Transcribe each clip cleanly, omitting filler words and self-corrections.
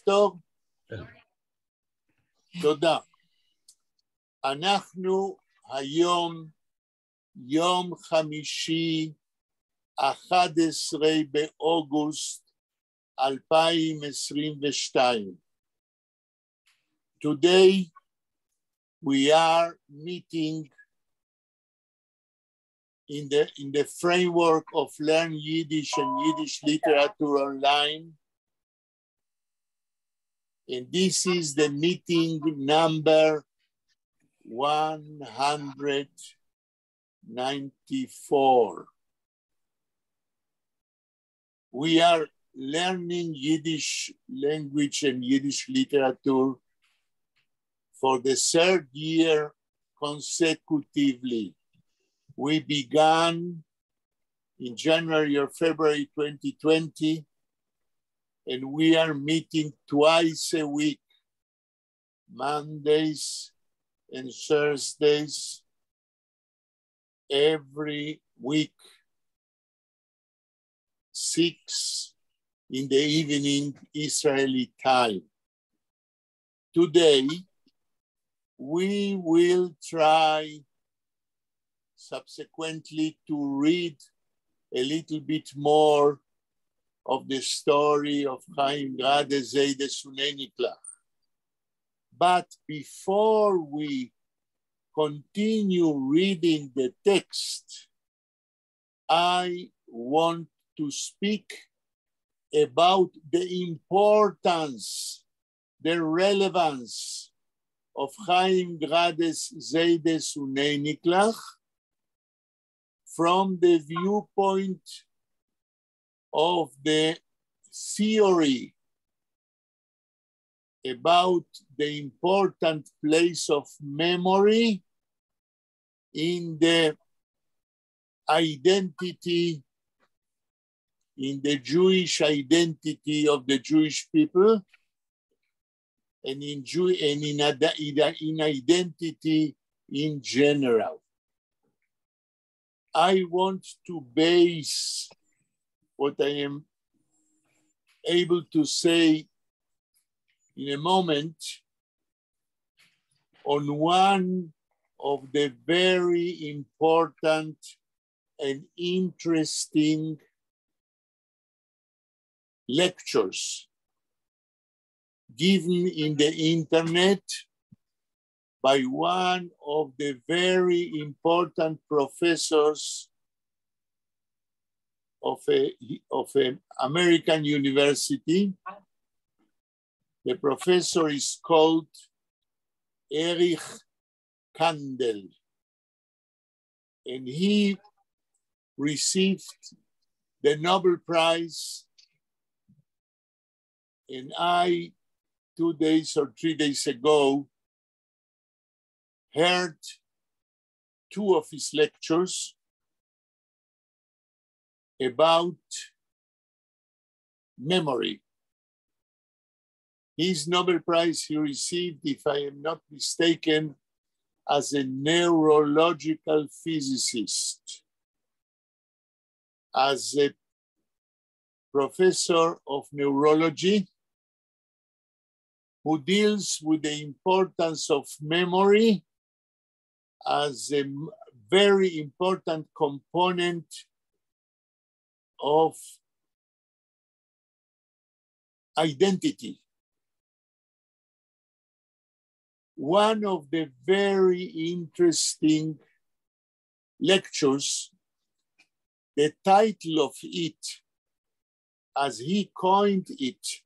ויקטור? תודה. אנחנו היום יום חמישי 11 באוגוסט 2022. Today we are meeting in the framework of Learn Yiddish and Yiddish Literature Online. And this is the meeting number 194. We are learning Yiddish language and Yiddish literature for the third year consecutively. We began in January or February 2020, and we are meeting twice a week, Mondays and Thursdays, every week, 6 in the evening Israeli time. Today, we will try subsequently to read a little bit more of the story of Chaim Grade Zeide Sunei Niklach. But before we continue reading the text, I want to speak about the importance, the relevance of Chaim Grade Zeide Sunei Niklach from the viewpoint of the theory about the important place of memory in the identity, in the Jewish identity of the Jewish people, and in identity in general. I want to base what I am able to say in a moment on one of the very important and interesting lectures given in the internet by one of the very important professors of an American university. The professor is called Erich Kandel, and he received the Nobel Prize, and I, 2 days or 3 days ago, heard 2 of his lectures about memory. His Nobel Prize he received, if I am not mistaken, as a neurological physicist, as a professor of neurology who deals with the importance of memory as a very important component of identity. One of the very interesting lectures, the title of it, as he coined it,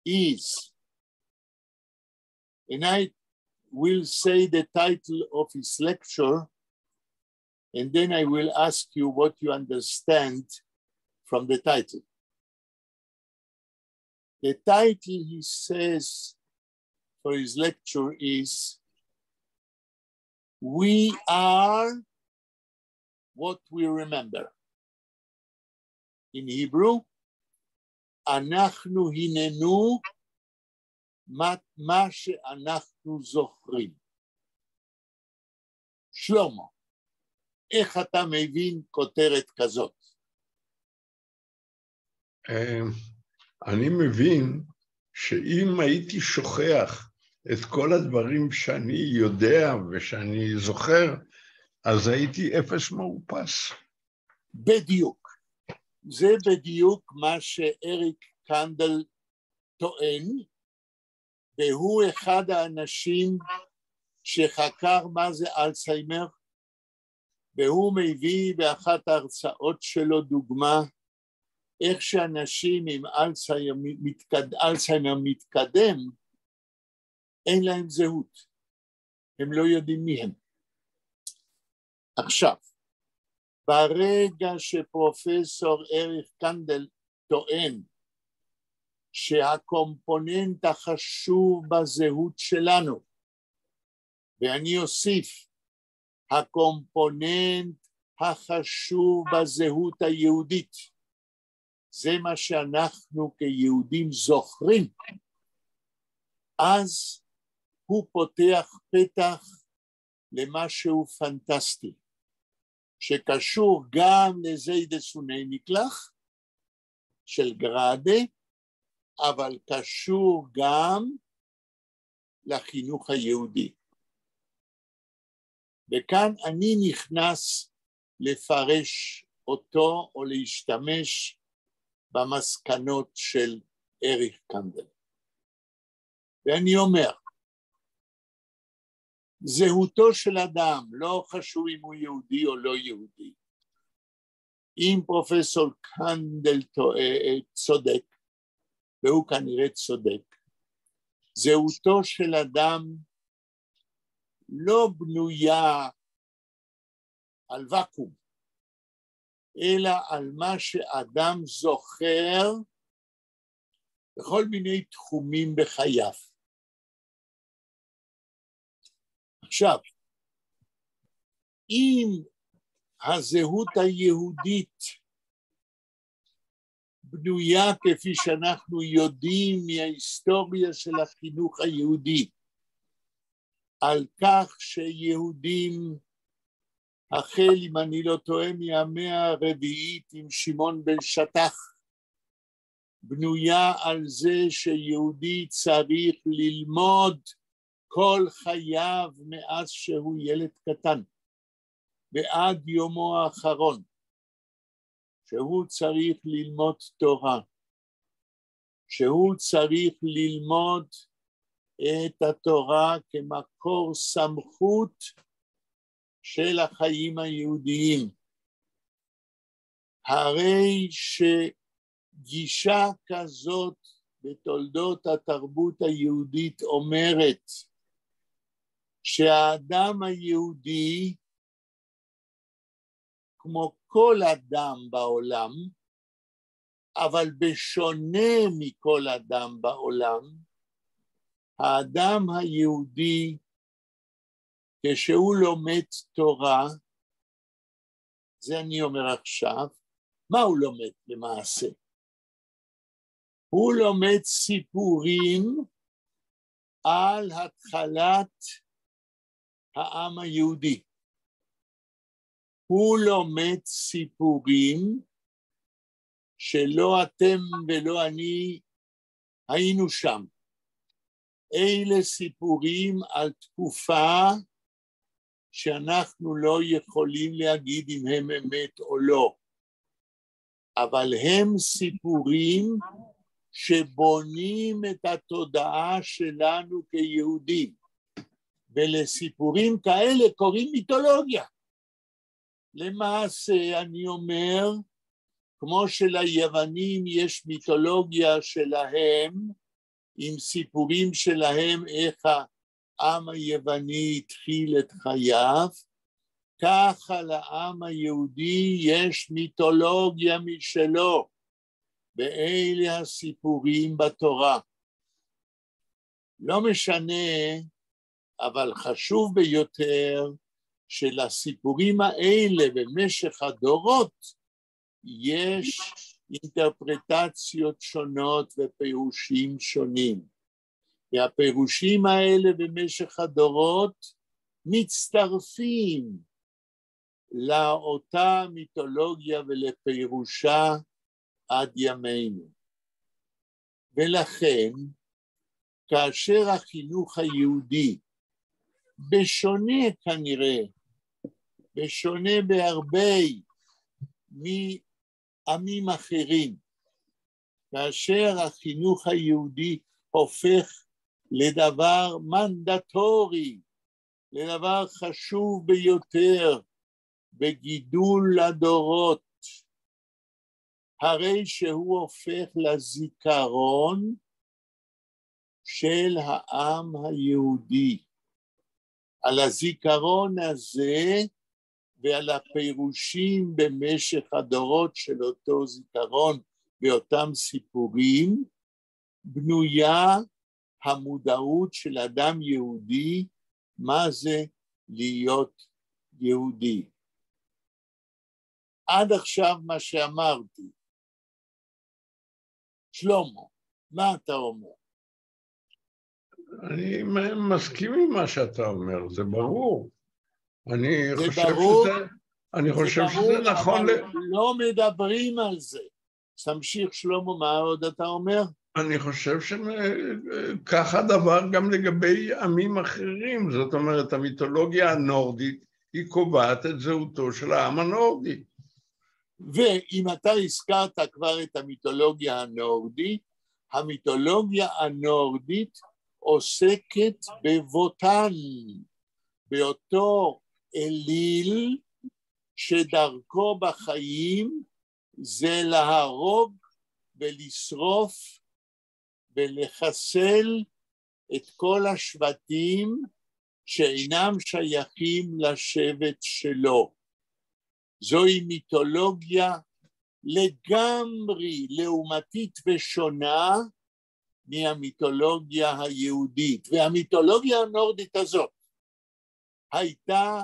is, and I will say the title of his lecture, and then I will ask you what you understand from the title. The title, he says, for his lecture is, "We are what we remember." In Hebrew, אנחנו הננו מה שאנחנו זוכרים. שלמה, איך אתה מבין כותרת כזאת? אני מבין שאם הייתי שוכח את כל הדברים שאני יודע ושאני זוכר, אז הייתי אפס מאופס. בדיוק. זה בדיוק מה שאריק קנדל טוען, והוא אחד האנשים שחקר מה זה אלצהיימר, והוא מביא באחת ההרצאות שלו דוגמה איך שאנשים עם אלצהיימר מתקדם, אין להם זהות, הם לא יודעים מי הם. עכשיו, ברגע שפרופסור אריק קנדל טוען שהקומפוננט החשוב בזהות שלנו, ואני אוסיף, הקומפוננט החשוב בזהות היהודית, זה מה שאנחנו כיהודים זוכרים, אז הוא פותח פתח למשהו פנטסטי, שקשור גם לזיידס וניקלח של גראדה, אבל קשור גם לחינוך היהודי. וכאן אני נכנס לפרש אותו או להשתמש במסקנות של אריק קנדל. ואני אומר, זהותו של אדם לא חשוב אם הוא יהודי או לא יהודי. אם פרופסור קנדל צודק, והוא כנראה צודק, זהותו של אדם לא בנויה על וקום, אלא על מה שאדם זוכר בכל מיני תחומים בחייו. עכשיו, אם הזהות היהודית בנויה כפי שאנחנו יודעים מההיסטוריה של החינוך היהודי, על כך שיהודים, החל אם אני לא טועה מהמאה הרביעית עם שמעון בן שטח, בנויה על זה שיהודי צריך ללמוד כל חייו מאז שהוא ילד קטן, ועד יומו האחרון, שהוא צריך ללמוד תורה, שהוא צריך ללמוד את התורה כמקור סמכות של החיים היהודיים. הרי שגישה כזאת בתולדות התרבות היהודית אומרת שהאדם היהודי, כמו כל אדם בעולם, אבל בשונה מכל אדם בעולם, האדם היהודי, כשהוא לומד תורה, זה אני אומר עכשיו, מה הוא לומד למעשה? הוא לומד סיפורים על התחלת העם היהודי. הוא לומד סיפורים שלא אתם ולא אני היינו שם. אלה סיפורים על תקופה שאנחנו לא יכולים להגיד אם הם אמת או לא, אבל הם סיפורים שבונים את התודעה שלנו כיהודים, ולסיפורים כאלה קוראים מיתולוגיה. למעשה אני אומר, כמו שליוונים יש מיתולוגיה שלהם, עם סיפורים שלהם איך העם היווני התחיל את חייו, ככה לעם היהודי יש מיתולוגיה משלו, ואלה הסיפורים בתורה. לא משנה, אבל חשוב ביותר, שלסיפורים האלה במשך הדורות יש אינטרפרטציות שונות ופירושים שונים. והפירושים האלה במשך הדורות מצטרפים לאותה מיתולוגיה ולפירושה עד ימינו. ולכן, כאשר החינוך היהודי, בשונה כנראה, בשונה בהרבה מעמים אחרים, כאשר החינוך היהודי הופך לדבר מנדטורי, לדבר חשוב ביותר בגידול הדורות, הרי שהוא הופך לזיכרון של העם היהודי. על הזיכרון הזה ועל הפירושים במשך הדורות של אותו זיכרון באותם סיפורים, בנויה המודעות של אדם יהודי, מה זה להיות יהודי. עד עכשיו מה שאמרתי, שלמה, מה אתה אומר? אני מסכים עם מה שאתה אומר, זה ברור. אני חושב שזה נכון. לא מדברים על זה. תמשיך שלמה, מה עוד אתה אומר? אני חושב שככה הדבר גם לגבי עמים אחרים, זאת אומרת, המיתולוגיה הנורדית היא קובעת את זהותו של העם הנורדי. ואם אתה הזכרת כבר את המיתולוגיה הנורדית, המיתולוגיה הנורדית עוסקת בבוטן, באותו אליל שדרכו בחיים זה להרוג ולשרוף ולחסל את כל השבטים שאינם שייכים לשבט שלו. זוהי מיתולוגיה לגמרי לעומתית ושונה מהמיתולוגיה היהודית. והמיתולוגיה הנורדית הזאת הייתה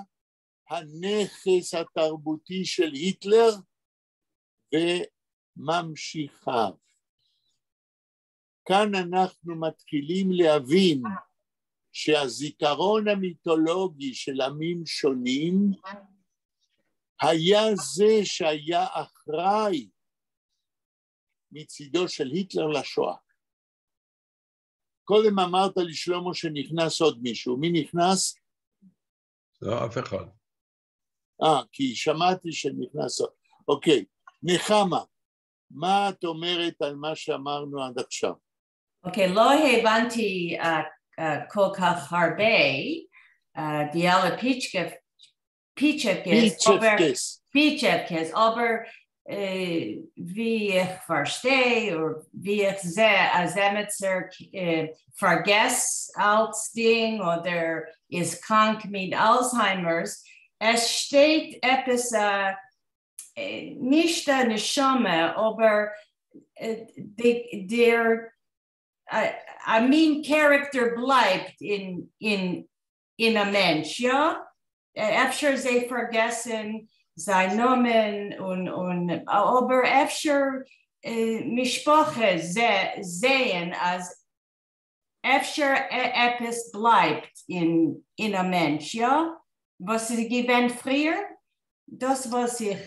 הנכס התרבותי של היטלר וממשיכיו. כאן אנחנו מתחילים להבין שהזיכרון המיתולוגי של עמים שונים היה זה שהיה אחראי מצידו של היטלר לשואה. קודם אמרת לי שלמה שנכנס עוד מישהו, מי נכנס? לא, אף אחד. כי שמעתי שנכנס עוד. אוקיי, נחמה, מה את אומרת על מה שאמרנו עד עכשיו? אוקיי, לא הבנתי כל כך הרבה, דיאלה Pichefkes, aber wie ich verstehe oder wie ich sehe, als Emetzer vergesst als Ding oder ist krank mit Alzheimer's, es steht etwas nicht eine Schamme, aber der I mean character bleibt in a Mensch, ja? Efter sie vergessen sein Namen und aber efter Mishpache sehen, als efter etwas bleibt in a Mensch, ja? Was sie gewinnt früher, das was ich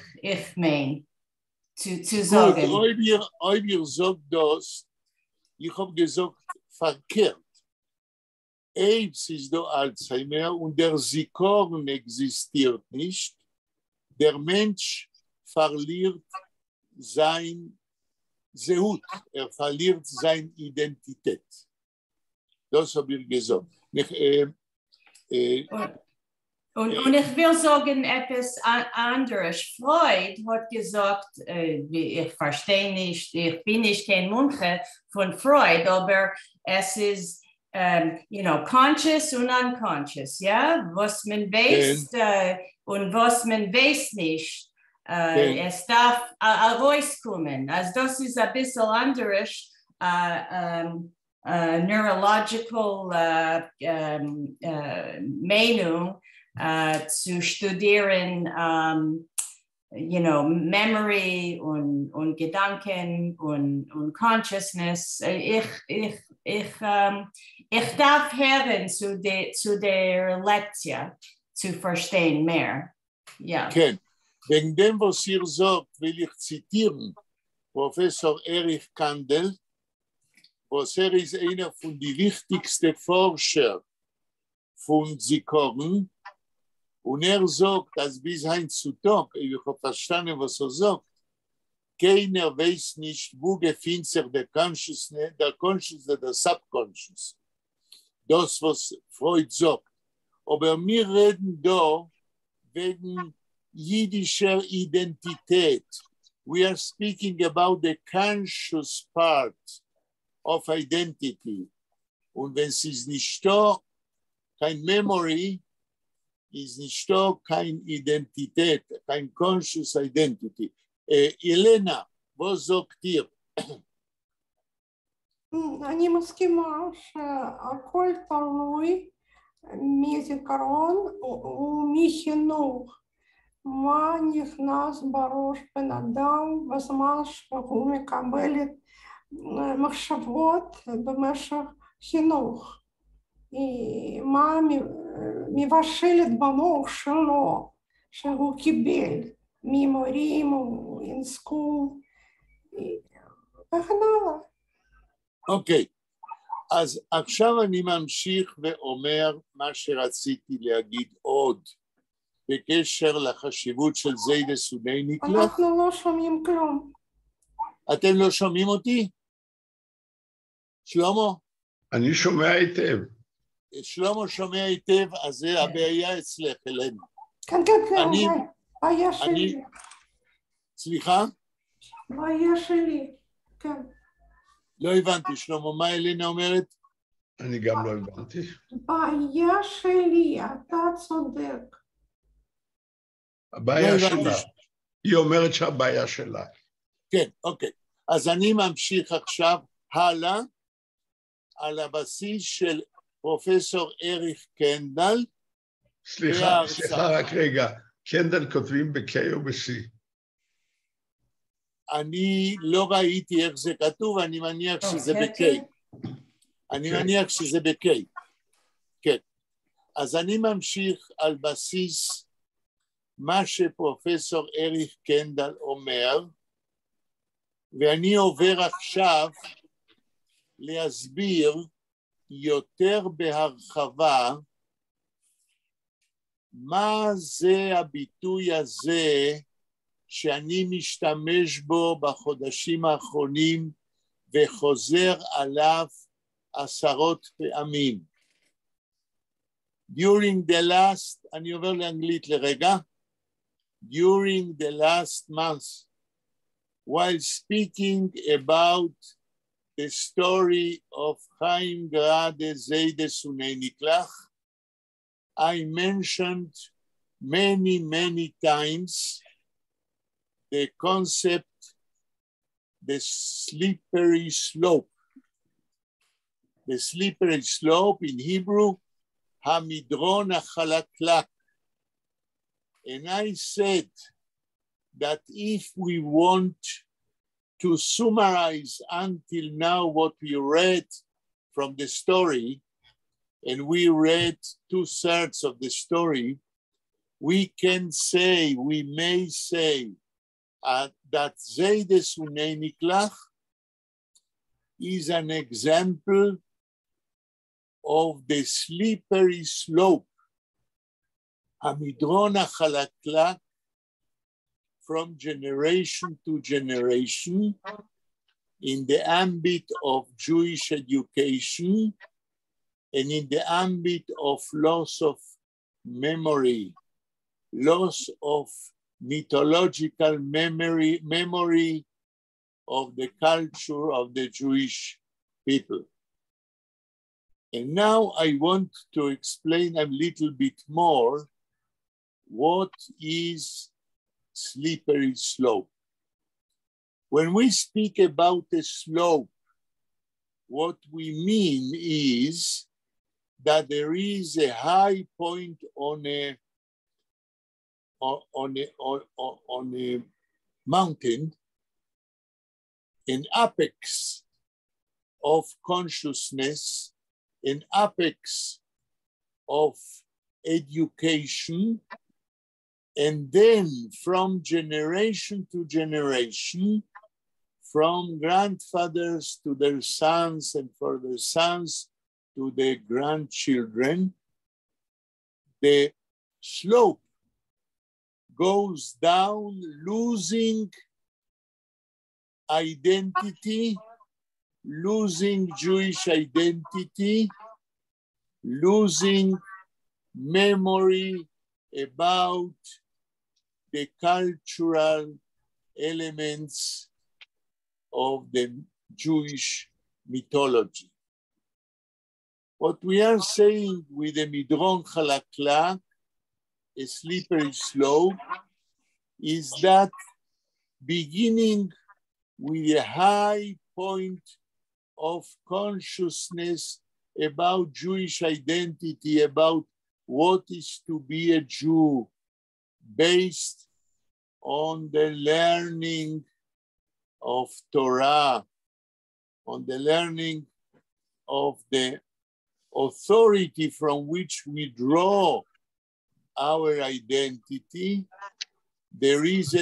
meine zu sagen. Gut, ob ihr sagt das, ich habe gesagt, verkehrt. AIDS ist der Alzheimer und der Zikaron existiert nicht. Der Mensch verliert sein Zehut, verliert seine Identität. Das habe ich gesagt. Und ich will sagen etwas anderes. Freud hat gesagt, ich verstehe nicht, ich bin nicht kein Munche von Freud, aber es ist conscious und unconscious, ja? Was man weiß und was man weiß nicht. Es darf rauskommen. Also das ist ein bisschen anderes, neurological Meinung zu studieren, memory und Gedanken und Consciousness. Ich darf hören zu der Lektion, zu verstehen mehr. Ja. כן, wegen dem, was ihr sagt, will ich zitieren Professor Erich Kandel, Rosser ist einer von den wichtigsten Forscher von Zikaron. Und sagt, dass bis heutzutage, ich habe verstanden, was sagt, keiner weiß nicht, wo befindet sich der Conscious, der Subconscious. Das, was Freud sagt. Aber wir reden da wegen jüdischer Identität. We are speaking about the conscious part of identity. Und wenn es ist nicht da, kein Memory, ist nicht da, kein Identität, kein conscious identity. Elena, was sagt ihr? אני מסכימה שהכל תלוי מזיכרון ומחינוך. מה נכנס בראש בן אדם בזמן שהוא מקבל את מחשבות במשך חינוך. מה מבשלת במוח שלו שהוא קיבל ממורים או in school וכן הלאה. אוקיי, אז עכשיו אני ממשיך ואומר מה שרציתי להגיד עוד בקשר לחשיבות של זיידס ונייניקלך. אנחנו לא שומעים כלום. אתם לא שומעים אותי? שלמה? אני שומע היטב. שלמה שומע היטב, אז זה הבעיה אצלך, אלנה. כן, כן, כן, בעיה שלי. סליחה? בעיה שלי, כן. לא הבנתי, שלמה, מה אלנה אומרת? אני גם לא הבנתי. בעיה שלי, אתה צודק. הבעיה שלה. היא אומרת שהבעיה שלה. כן, אוקיי. אז אני ממשיך עכשיו הלאה, על הבסיס של פרופסור אריך קנדל. סליחה, רק רגע. קנדל כותבים ב-K או ב-C? אני לא ראיתי איך זה כתוב, אני מניח שזה ב-K. אני מניח שזה ב-K. כן. אז אני ממשיך על בסיס מה שפרופסור אריך קנדל אומר, ואני עובר עכשיו להסביר יותר בהרחבה מה זה הביטוי הזה שאני משתמש בו בחודשים האחרונים וחוזר עליו עשרות פעמים. During the last, אני עובר לאנגלית לרגע, during the last month, while speaking about the story of Chaim Grade Zaydes Uneiniklach, I mentioned many times the concept, the slippery slope. The slippery slope in Hebrew, Hamidron HaChalaklak. And I said that if we want to summarize until now what we read from the story, and we read 2/3 of the story, we may say that Zaydes Uneiniklach is an example of the slippery slope, Hamidron HaChalaklak, from generation to generation in the ambit of Jewish education and in the ambit of loss of memory, loss of mythological memory of the culture of the Jewish people. And now I want to explain a little bit more what is slippery slope. When we speak about a slope, what we mean is that there is a high point on a mountain, an apex of consciousness, an apex of education, and then from generation to generation, from grandfathers to their sons and for their sons to their grandchildren, the slope goes down, losing identity, losing Jewish identity, losing memory about the cultural elements of the Jewish mythology. What we are saying with the Midron Chalaklak, a slippery slope, is that beginning with a high point of consciousness about Jewish identity, about what is to be a Jew, based on the learning of Torah, on the learning of the authority from which we draw our identity, there is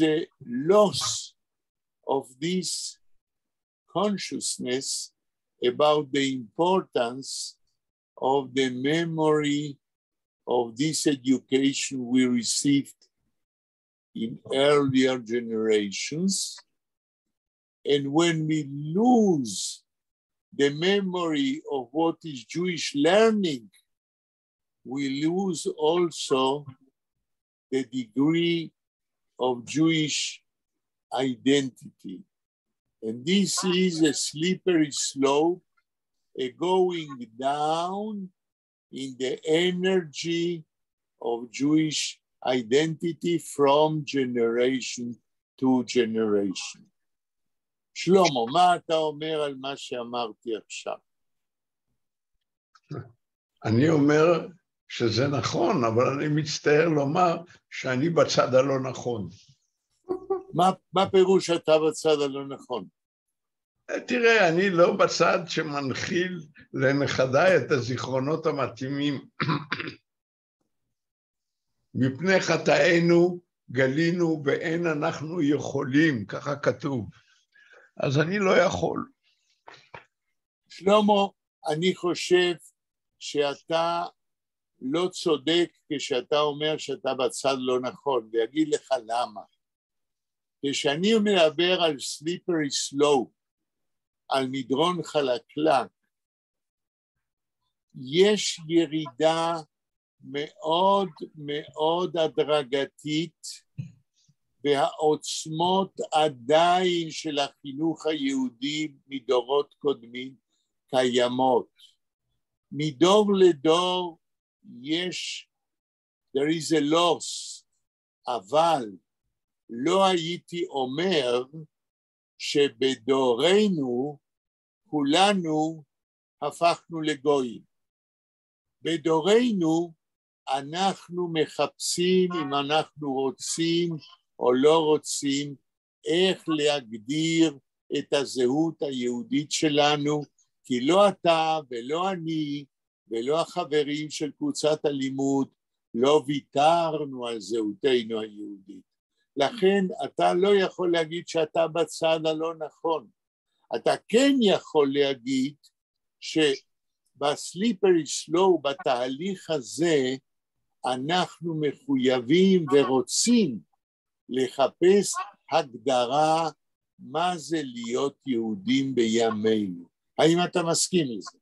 a loss of this consciousness about the importance of the memory of this education we received in earlier generations. And when we lose the memory of what is Jewish learning, we lose also the degree of Jewish identity. And this is a slippery slope, a going down in the energy of Jewish identity from generation to generation. שלמה, מה אתה אומר על מה שאמרתי עכשיו? אני אומר שזה נכון, אבל אני מצטער לומר שאני בצד הלא נכון. מה פירוש אתה בצד הלא נכון? תראה, אני לא בצד שמנחיל לנכדיי את הזיכרונות המתאימים. מפני חטאינו גלינו ואין אנחנו יכולים, ככה כתוב. אז אני לא יכול. שלמה, אני חושב שאתה לא צודק כשאתה אומר שאתה בצד לא נכון, ויגיד לך למה. כשאני מדבר על slippery slope, על מדרון חלקלק, יש ירידה מאוד מאוד הדרגתית, והעוצמות עדיין של החינוך היהודי מדורות קודמים קיימות. מדור לדור יש, there is a loss, אבל לא הייתי אומר שבדורנו כולנו הפכנו לגויים. בדורנו אנחנו מחפשים אם אנחנו רוצים או לא רוצים איך להגדיר את הזהות היהודית שלנו, כי לא אתה ולא אני ולא החברים של קבוצת הלימוד לא ויתרנו על זהותנו היהודית. לכן אתה לא יכול להגיד שאתה בצד הלא נכון. אתה כן יכול להגיד שבסליפרי סלואו, בתהליך הזה, אנחנו מחויבים ורוצים לחפש הגדרה מה זה להיות יהודים בימינו. האם אתה מסכים לזה?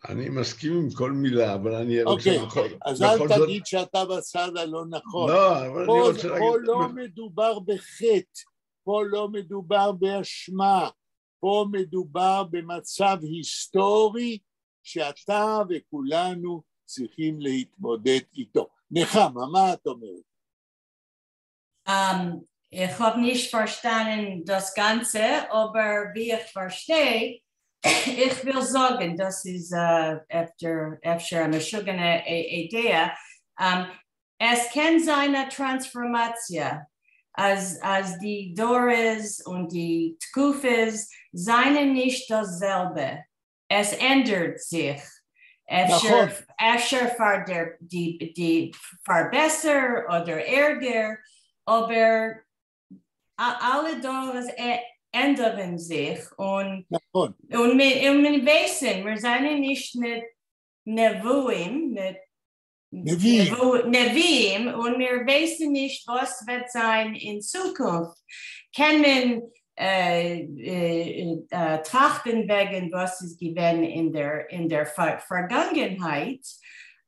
אני מסכים עם כל מילה, אבל אני רוצה... אוקיי, אז אל תגיד שאתה בצד הלא נכון. לא, אבל אני רוצה להגיד... פה לא מדובר בחטא, פה לא מדובר באשמה, פה מדובר במצב היסטורי שאתה וכולנו צריכים להתמודד איתו. נחמה, מה את אומרת? Ich habe nicht verstanden das Ganze, aber wie ich verstehe, ich will sagen, das ist öfter eine schöne Idee. Es kann sein eine Transformation, als die Dores und die Tkufes seien nicht dasselbe. Es ändert sich. Efter für die Verbesser oder Ärger, aber alle Dollars ändern sich und נכון. wir wissen, wir sind nicht mit Nevuim, mit Neviim, und wir wissen nicht, was wird sein in Zukunft. Kann man trachten wegen, was ist gewesen in der Vergangenheit,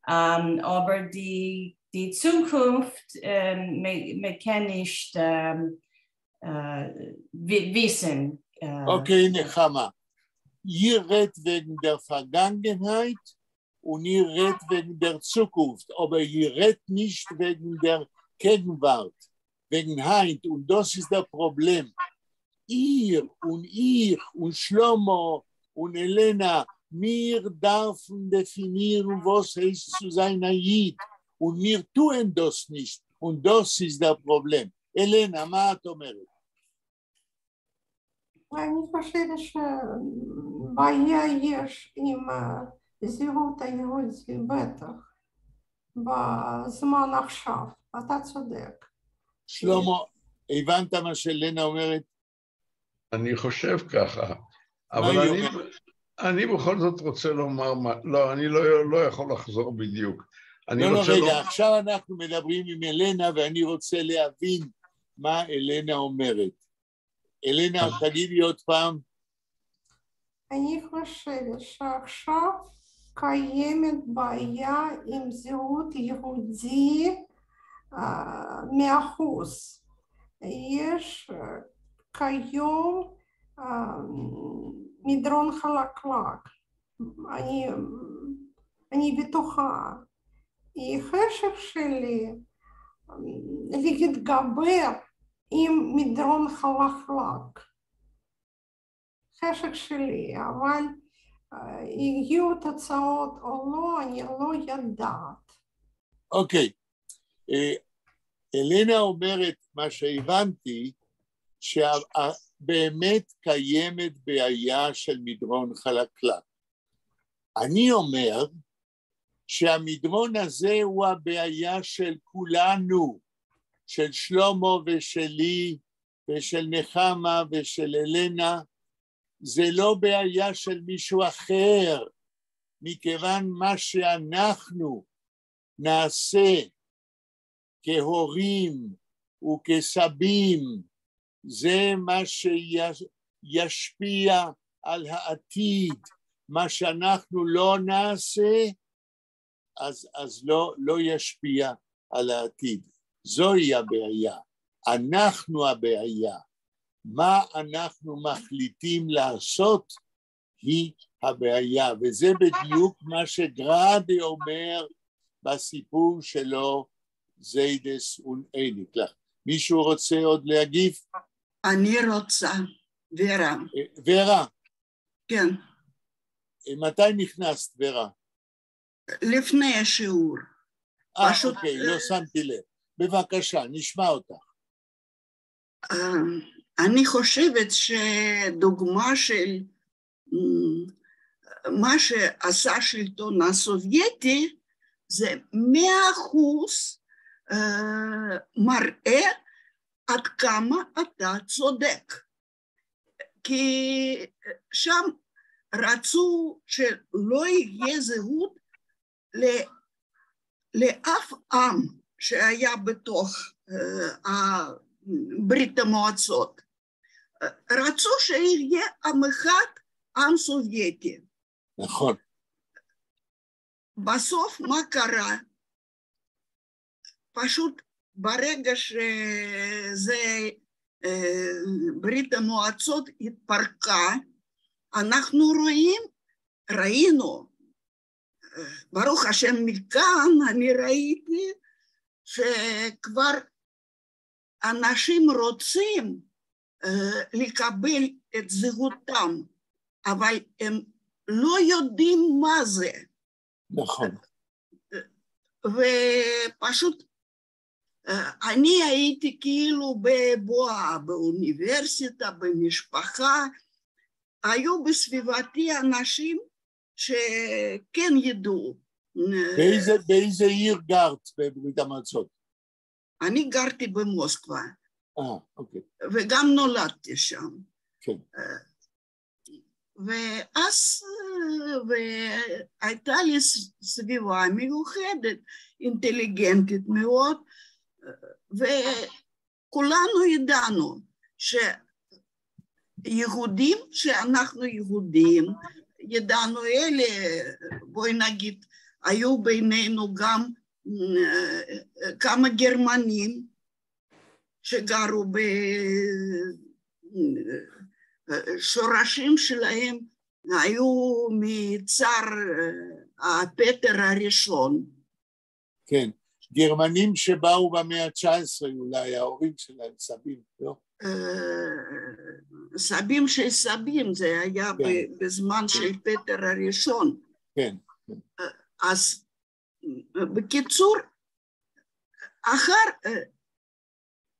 aber die Zukunft man kann nicht wissen. Okay, Nechama. Ihr redet wegen der Vergangenheit und ihr redet wegen der Zukunft, aber ihr redet nicht wegen der Gegenwart, wegen Heint, und das ist das Problem. Ihr und ich und Shlomo und Elena, wir dürfen definieren, was heißt zu sein Ayid, und wir tun das nicht, und das ist das Problem. Elena, מה את אומרת? אני חושבת שבעיה יש עם הזהות היהודית בטח בזמן עכשיו, אתה צודק. שלמה, הבנת מה שאלנה אומרת? אני חושב ככה, אבל אני בכל זאת רוצה לומר, לא, אני לא יכול לחזור בדיוק. לא, רגע, עכשיו אנחנו מדברים עם אלנה, ואני רוצה להבין מה אלנה אומרת. אלנה, תגידי עוד פעם. אני חושבת שעכשיו קיימת בעיה עם זהות יהודי 100%. יש כיום מדרון חלקלק. אני בטוחה. החשק שלי להתגבר עם מדרון חלקלק. חשק שלי, אבל הגיעו תוצאות או לא, אני לא יודעת. אוקיי. אלנה אומרת, מה שהבנתי, שבאמת קיימת בעיה של מדרון חלקלק. אני אומר, שהמדרון הזה הוא הבעיה של כולנו, של שלמה ושלי ושל נחמה ושל אלנה, זה לא בעיה של מישהו אחר, מכיוון מה שאנחנו נעשה כהורים וכסבים, זה מה שישפיע על העתיד, מה שאנחנו לא נעשה, אז לא ישפיע על העתיד. זוהי הבעיה. אנחנו הבעיה. מה אנחנו מחליטים לעשות היא הבעיה, וזה בדיוק מה שגראדה אומר בסיפור שלו, זיידס ואיניקלח. מישהו רוצה עוד להגיב? אני רוצה, ורה. ורה. כן. מתי נכנסת, ורה? לפני השיעור. אוקיי, לא שמתי לב. בבקשה, נשמע אותך. אני חושבת שדוגמה של מה שעשה השלטון הסובייטי, זה 100% מראה עד כמה אתה צודק. כי שם רצו שלא יהיה זהות לאף עם שהיה בתוך ברית המועצות. רצו שיהיה עם אחד, עם סובייטי. נכון. בסוף מה קרה? פשוט ברגע שזה ברית המועצות התפרקה, אנחנו ראינו, ברוך השם מכאן אני ראיתי שכבר אנשים רוצים לקבל את זהותם, אבל הם לא יודעים מה זה. נכון. ופשוט אני הייתי כאילו בבועה, באוניברסיטה, במשפחה, היו בסביבתי אנשים שכן ידעו. באיזה עיר גרת בברית המועצות? אני גרתי במוסקבה. אוקיי. וגם נולדתי שם. כן. ואז והייתה לי סביבה מיוחדת, אינטליגנטית מאוד, וכולנו ידענו שיהודים, שאנחנו יהודים, ידענו אלה, בואי נגיד, היו בינינו גם כמה גרמנים שגרו בשורשים שלהם, היו מצאר פטר הראשון. כן, גרמנים שבאו במאה ה-19, אולי ההורים שלהם, סבים, לא? סבים של סבים, זה היה בזמן של פטר הראשון. כן. אז בקיצור, אחר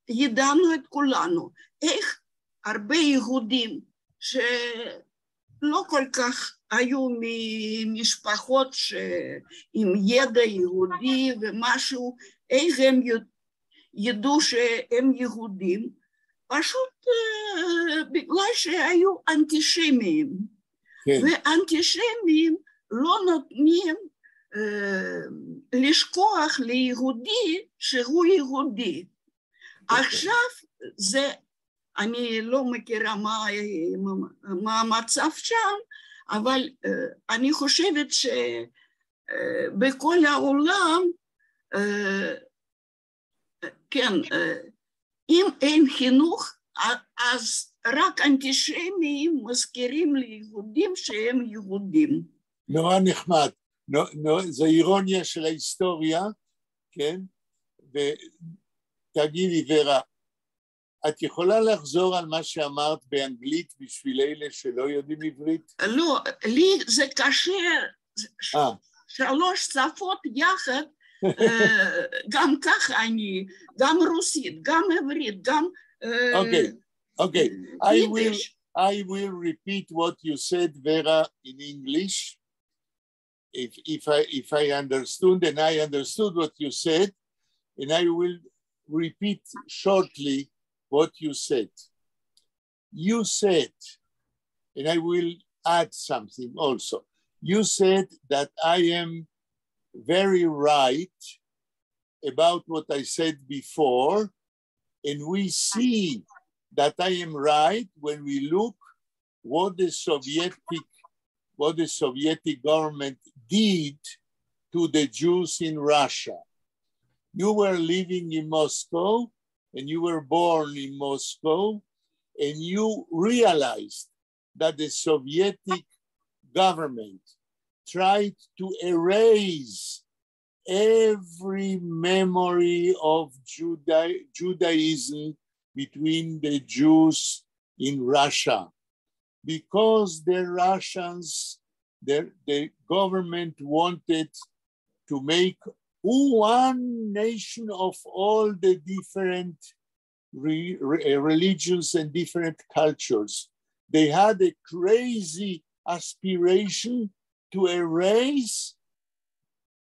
ידענו את כולנו, איך הרבה יהודים שלא כל כך היו ממשפחות עם ידע יהודי ומשהו, איך הם ידעו שהם יהודים, פשוט בגלל שהיו אנטישמיים, כן. ואנטישמיים לא נותנים לשכוח ליהודי שהוא יהודי. עכשיו זה, אני לא מכירה מה המצב שם, אבל אני חושבת שבכל העולם, כן, אם אין חינוך, אז רק אנטישמים מזכירים ליהודים שהם יהודים. נורא נחמד, זו אירוניה של ההיסטוריה, כן? ותגידי ורה, את יכולה לחזור על מה שאמרת באנגלית בשביל אלה שלא יודעים עברית? לא, לי זה קשה, שלוש שפות יחד, גם ככה אני, גם רוסית, גם עברית, גם Okay. I will repeat what you said, Vera, in English. If I understood, and I understood what you said, and I will repeat shortly what you said. You said, and I will add something also. You said that I am very right about what I said before, and we see that I am right when we look what the Soviet government did to the Jews in Russia. You were living in Moscow, and you were born in Moscow, and you realized that the Soviet government tried to erase every memory of Judaism between the Jews in Russia, because the Russians, the government wanted to make one nation of all the different religions and different cultures. They had a crazy aspiration to erase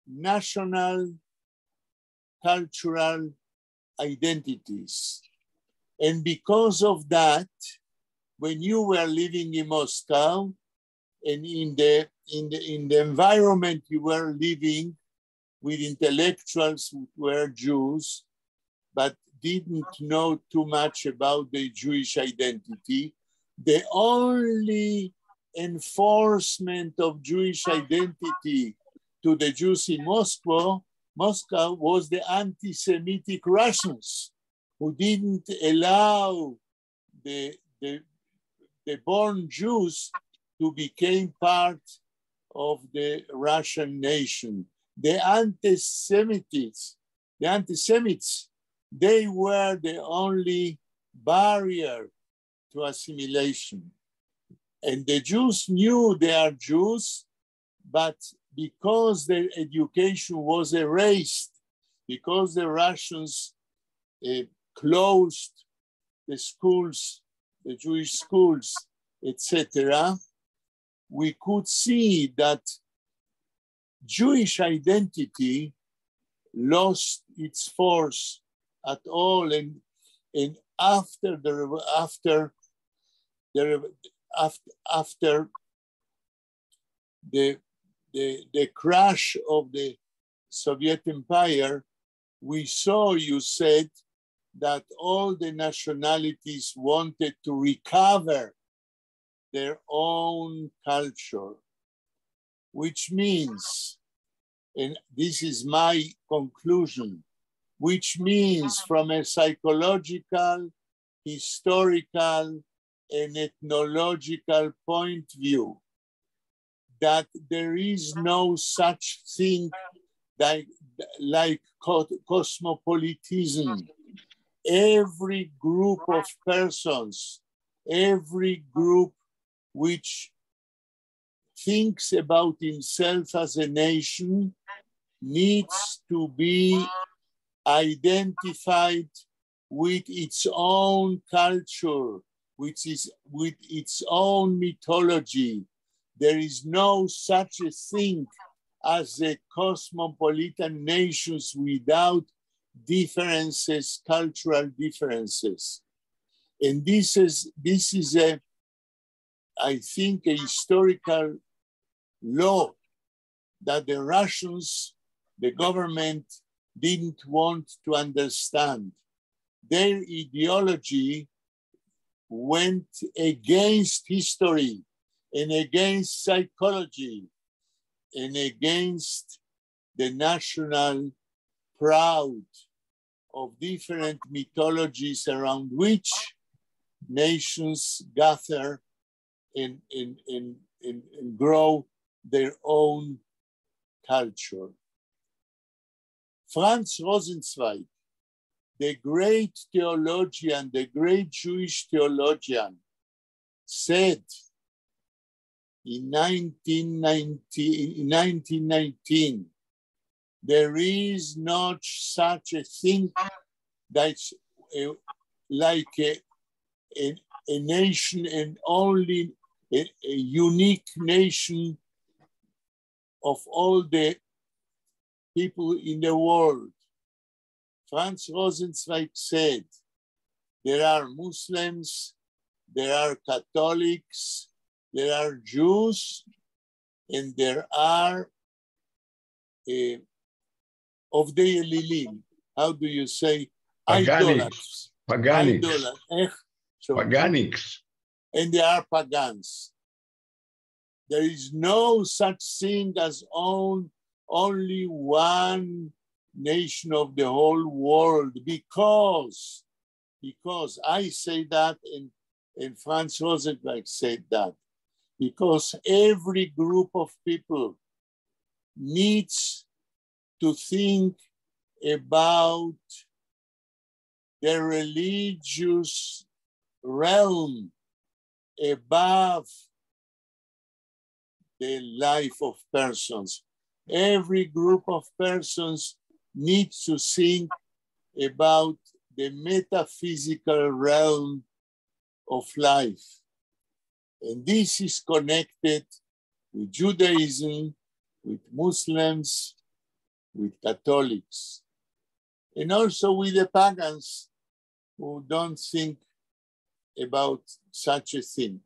national cultural identities. And because of that, when you were living in Moscow and in the environment you were living with intellectuals who were Jews, but didn't know too much about the Jewish identity, the only enforcement of Jewish identity to the Jews in Moscow was the anti-Semitic Russians, who didn't allow the born Jews to become part of the Russian nation. The anti-Semites, they were the only barrier to assimilation. And the Jews knew they are Jews, but because their education was erased, because the Russians closed the schools, the Jewish schools, etc., we could see that Jewish identity lost its force at all, and after the crash of the Soviet Empire, we saw, you said, that all the nationalities wanted to recover their own culture, which means, and this is my conclusion, which means from a psychological, historical, and ethnological point of view, that there is no such thing like cosmopolitanism. Every group of persons, every group which thinks about himself as a nation needs to be identified with its own culture, with its own mythology. There is no such a thing as a cosmopolitan nations without differences, cultural differences. And this is I think, a historical law that the Russians, the government, didn't want to understand. Their ideology went against history and against psychology and against the national proud of different mythologies around which nations gather and grow their own culture. Franz Rosenzweig, the great theologian, the great Jewish theologian, said in 1919, there is not such a thing that's like a nation and only a unique nation of all the people in the world. Franz Rosenzweig said, there are Muslims, there are Catholics, there are Jews, and there are of the Elilim. How do you say? Paganics. Paganics. And they are pagans. There is no such thing as only one nation of the whole world, because I say that, and Franz Rosenzweig said that, because every group of people needs to think about the religious realm above the life of persons. Every group of persons needs to think about the metaphysical realm of life. And this is connected with Judaism, with Muslims, with Catholics, and also with the pagans who don't think about such a thing.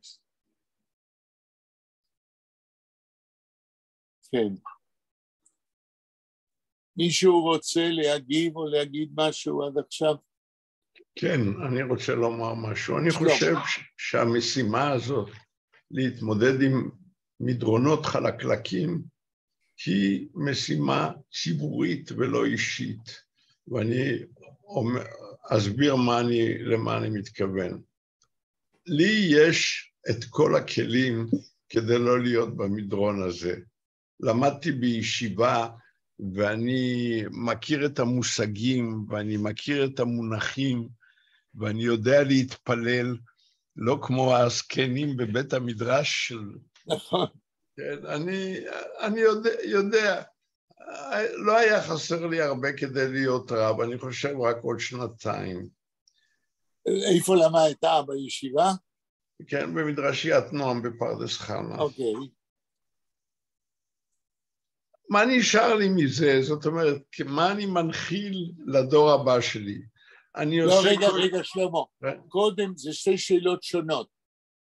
כן. מישהו רוצה להגיב או להגיד משהו עד עכשיו? כן, אני רוצה לומר משהו. אני חושב שהמשימה הזאת להתמודד עם מדרונות חלקלקים היא משימה ציבורית ולא אישית. ואני אסביר למה אני מתכוון. לי יש את כל הכלים כדי לא להיות במדרון הזה. למדתי בישיבה ואני מכיר את המושגים ואני מכיר את המונחים ואני יודע להתפלל, לא כמו הזקנים בבית המדרש של... נכון. כן, אני יודע, לא היה חסר לי הרבה כדי להיות רב, אני חושב רק עוד שנתיים. איפה למדת? בישיבה? כן, במדרשיית נועם בפרדס חנה. אוקיי. מה נשאר לי מזה? זאת אומרת, מה אני מנחיל לדור הבא שלי? אני לא, עושה... רגע, שלמה. קודם, זה שתי שאלות שונות.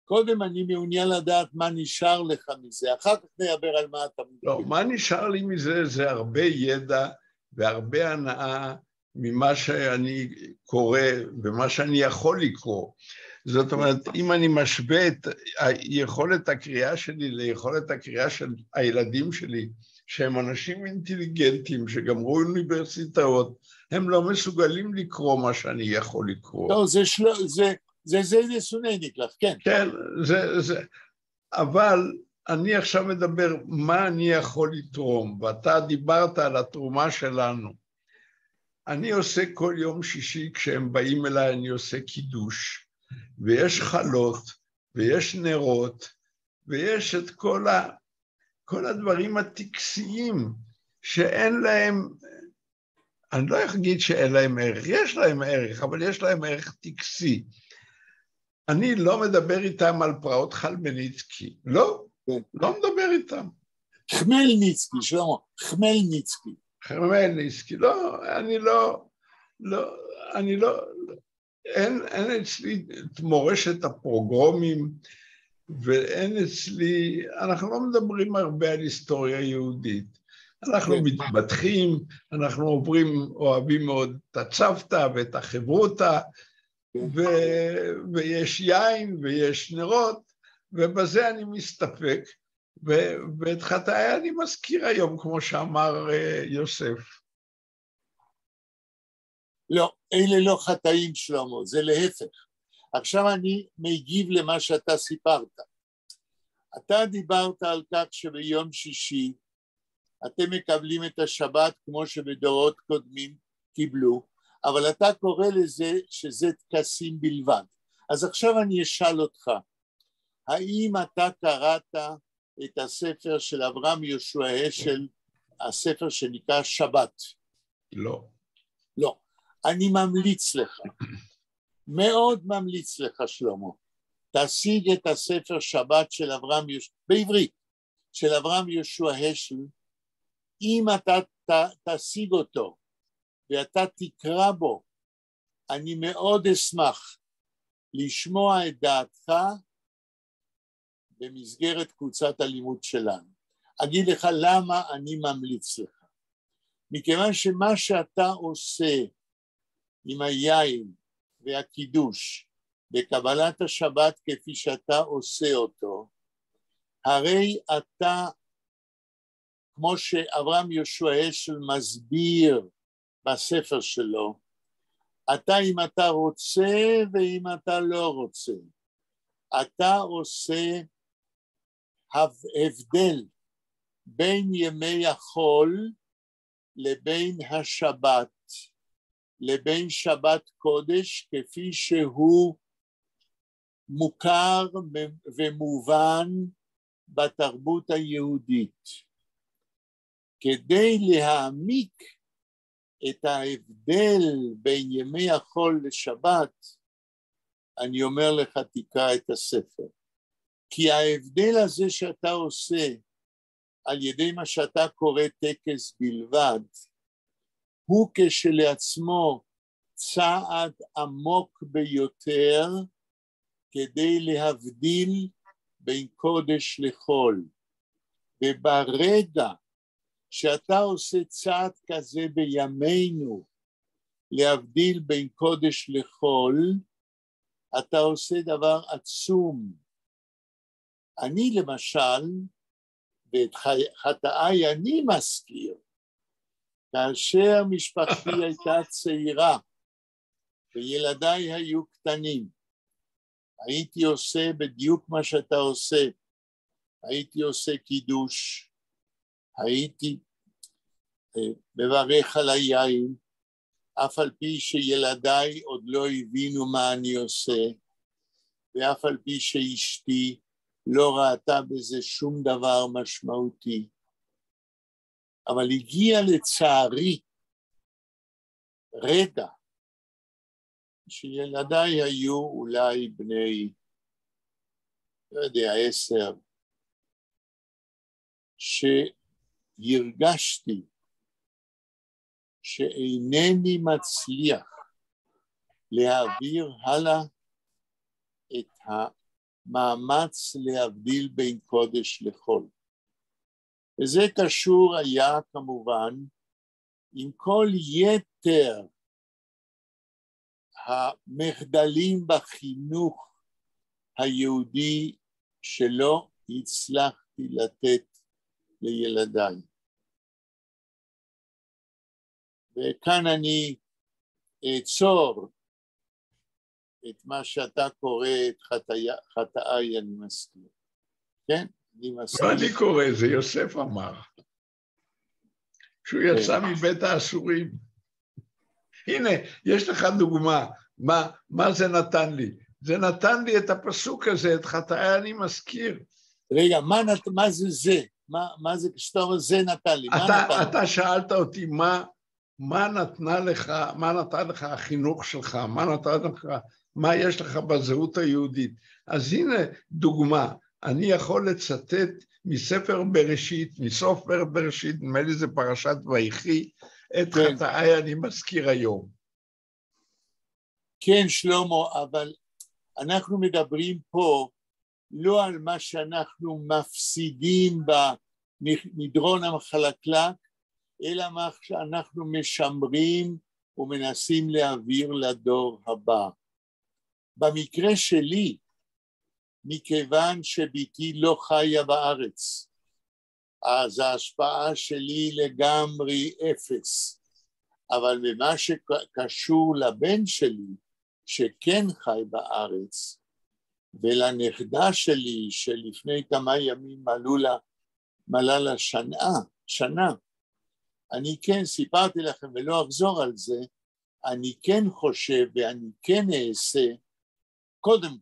קודם אני מעוניין לדעת מה נשאר לך מזה, אחר כך נדבר על מה אתה מדבר. לא, מה נשאר לי מזה זה הרבה ידע והרבה הנאה ממה שאני קורא ומה שאני יכול לקרוא. זאת אומרת, אם אני משווה את יכולת הקריאה שלי ליכולת הקריאה של הילדים שלי, שהם אנשים אינטליגנטים שגמרו אוניברסיטאות, הם לא מסוגלים לקרוא מה שאני יכול לקרוא. לא, זה סונניק לך, כן. כן, אבל אני עכשיו מדבר מה אני יכול לתרום, ואתה דיברת על התרומה שלנו. אני עושה כל יום שישי, כשהם באים אליי, אני עושה קידוש, ויש חלות, ויש נרות, ויש את כל הדברים הטקסיים, שאין להם, אני לא אגיד שאין להם ערך, יש להם ערך, אבל יש להם ערך טקסי. אני לא מדבר איתם על פרעות חלמניצקי, לא מדבר איתם. חמלניצקי, שלמה, חמלניצקי, אין אצלי את מורשת הפרוגרומים, ואין אצלי, אנחנו לא מדברים הרבה על היסטוריה יהודית. אנחנו מתבטחים, אנחנו אוהבים מאוד את הצוותא ואת החברותא, ויש יין ויש נרות, ובזה אני מסתפק, ואת חטאי אני מזכיר היום, כמו שאמר יוסף. לא, אלה לא חטאים שלמה, זה להפך. עכשיו אני מגיב למה שאתה סיפרת. אתה דיברת על כך שביום שישי אתם מקבלים את השבת כמו שבדורות קודמים קיבלו, אבל אתה קורא לזה שזה טקסים בלבד. אז עכשיו אני אשאל אותך, האם אתה קראת את הספר של אברהם יהושע השל, הספר שנקרא שבת? לא. לא. אני ממליץ לך, מאוד ממליץ לך שלמה, תשיג את הספר שבת של אברהם יהושע, בעברית, של אברהם יהושע השל, אם אתה תשיג אותו, ואתה תקרא בו, אני מאוד אשמח לשמוע את דעתך במסגרת קבוצת הלימוד שלנו. אגיד לך למה אני ממליץ לך. מכיוון שמה שאתה עושה עם היין והקידוש בקבלת השבת כפי שאתה עושה אותו, הרי אתה, כמו שאברהם יהושע השל מסביר בספר שלו, אתה אם אתה רוצה ואם אתה לא רוצה, אתה עושה הבדל בין ימי החול לבין השבת, לבין שבת קודש כפי שהוא מוכר ומובן בתרבות היהודית. כדי להעמיק את ההבדל בין ימי החול לשבת, אני אומר לך תקרא את הספר. כי ההבדל הזה שאתה עושה על ידי מה שאתה קורא טקס בלבד, הוא כשלעצמו צעד עמוק ביותר כדי להבדיל בין קודש לחול. וברגע שאתה עושה צעד כזה בימינו, להבדיל בין קודש לחול, אתה עושה דבר עצום. אני למשל, ואת חטאי אני מזכיר, כאשר משפחתי הייתה צעירה, וילדיי היו קטנים, הייתי עושה בדיוק מה שאתה עושה, הייתי עושה קידוש, הייתי מברך על היין, אף על פי שילדיי עוד לא הבינו מה אני עושה, ואף על פי שאשתי לא ראתה בזה שום דבר משמעותי. אבל הגיע לצערי רגע שילדיי היו אולי בני, לא יודע, 10, שהרגשתי שאינני מצליח להעביר הלאה את המאמץ להבדיל בין קודש לחול. וזה קשור היה כמובן עם כל יתר המחדלים בחינוך היהודי שלא הצלחתי לתת לילדיי. וכאן אני אעצור את מה שאתה קורא את חטאי אני מזכיר. כן? אני מזכיר. לא אני קורא, זה יוסף אמר. שהוא יצא מבית האסורים. הנה, יש לך דוגמה, מה זה נתן לי? זה נתן לי את הפסוק הזה, את חטאי אני מזכיר. רגע, מה זה זה? מה זה, כשאתה אומר זה נתן לי? אתה שאלת אותי מה נתן לך החינוך שלך, מה יש לך בזהות היהודית. אז הנה דוגמה, אני יכול לצטט מספר בראשית, מסוף בראשית, נדמה לי זה פרשת ויחי, את חטאי אני מזכיר היום. כן, שלמה, אבל אנחנו מדברים פה לא על מה שאנחנו מפסידים במדרון המחלקלק, אלא מה שאנחנו משמרים ומנסים להעביר לדור הבא. במקרה שלי, מכיוון שביתי לא חיה בארץ, אז ההשפעה שלי לגמרי אפס. אבל במה שקשור לבן שלי, שכן חי בארץ, ולנכדה שלי, שלפני כמה ימים מלאה לה שנה, אני כן סיפרתי לכם ולא אחזור על זה, אני כן חושב ואני כן אעשה, קודם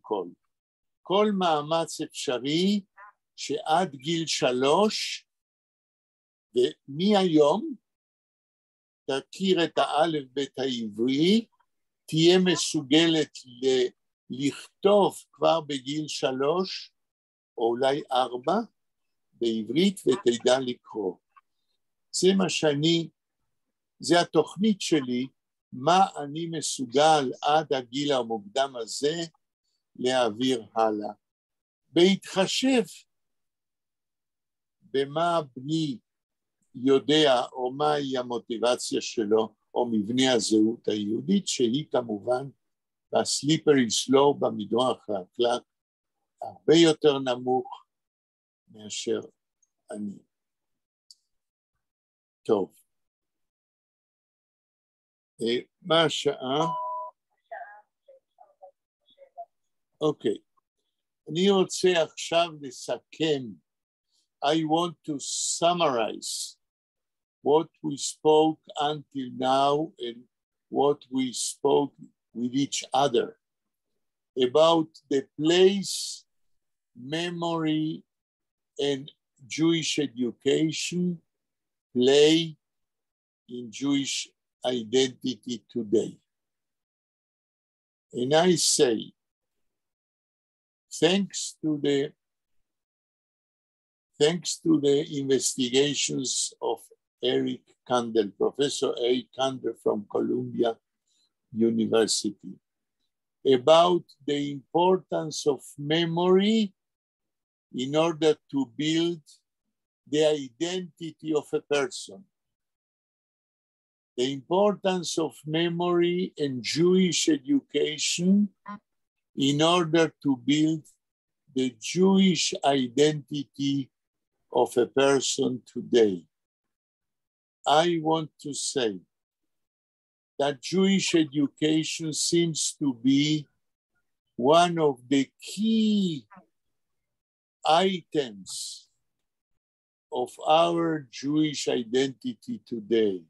כל מאמץ אפשרי שעד גיל 3, ומהיום תכיר את האלף בית העברי, תהיה מסוגלת לכתוב כבר בגיל 3 או אולי 4 בעברית ותדע לקרוא. זה התוכנית שלי, מה אני מסוגל עד הגיל המוקדם הזה להעביר הלאה. בהתחשב במה בני יודע או מהי המוטיבציה שלו או מבנה הזהות היהודית, שהיא כמובן בסליפרי סלואו במדרון החלקלק הרבה יותר נמוך מאשר אני. טוב. מה השעה? אוקיי. אני רוצה עכשיו לסכם. I want to summarize what we spoke until now and what we spoke with each other about the place, memory, and Jewish education play in Jewish identity today. And I say, thanks to the investigations of Eric Kandel, Professor Eric Kandel from Columbia University, about the importance of memory in order to build the identity of a person. The importance of memory and Jewish education in order to build the Jewish identity of a person today. I want to say that Jewish education seems to be one of the key items of our Jewish identity today.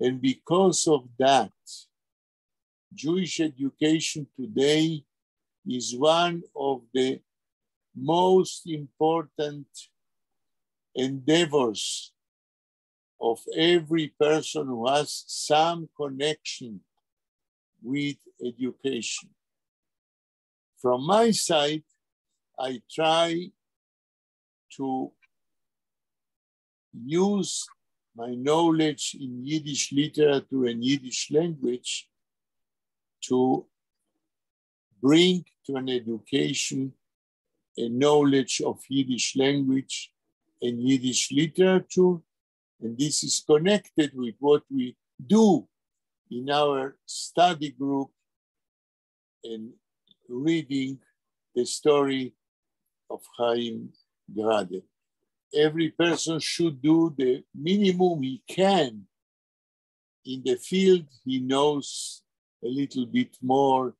And because of that, Jewish education today is one of the most important endeavors of every person who has some connection with education. From my side, I try to use my knowledge in Yiddish literature and Yiddish language to bring to an education a knowledge of Yiddish language and Yiddish literature, and this is connected with what we do in our study group and reading the story of Chaim Grade. Every person should do the minimum he can in the field he knows a little bit more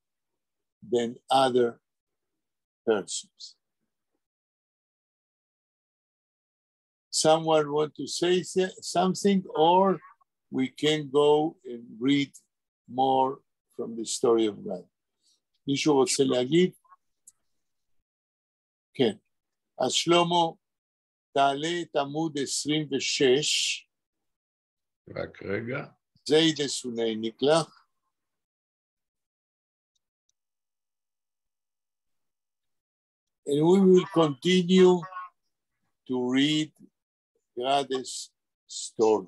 than other persons. Someone want to say something, or we can go and read more from the story of God. מישהו רוצה להגיד? כן. אז שלמה, תעלה את עמוד 26. רק רגע. זיידה סוני נקלח. And we will continue to read Grade's story.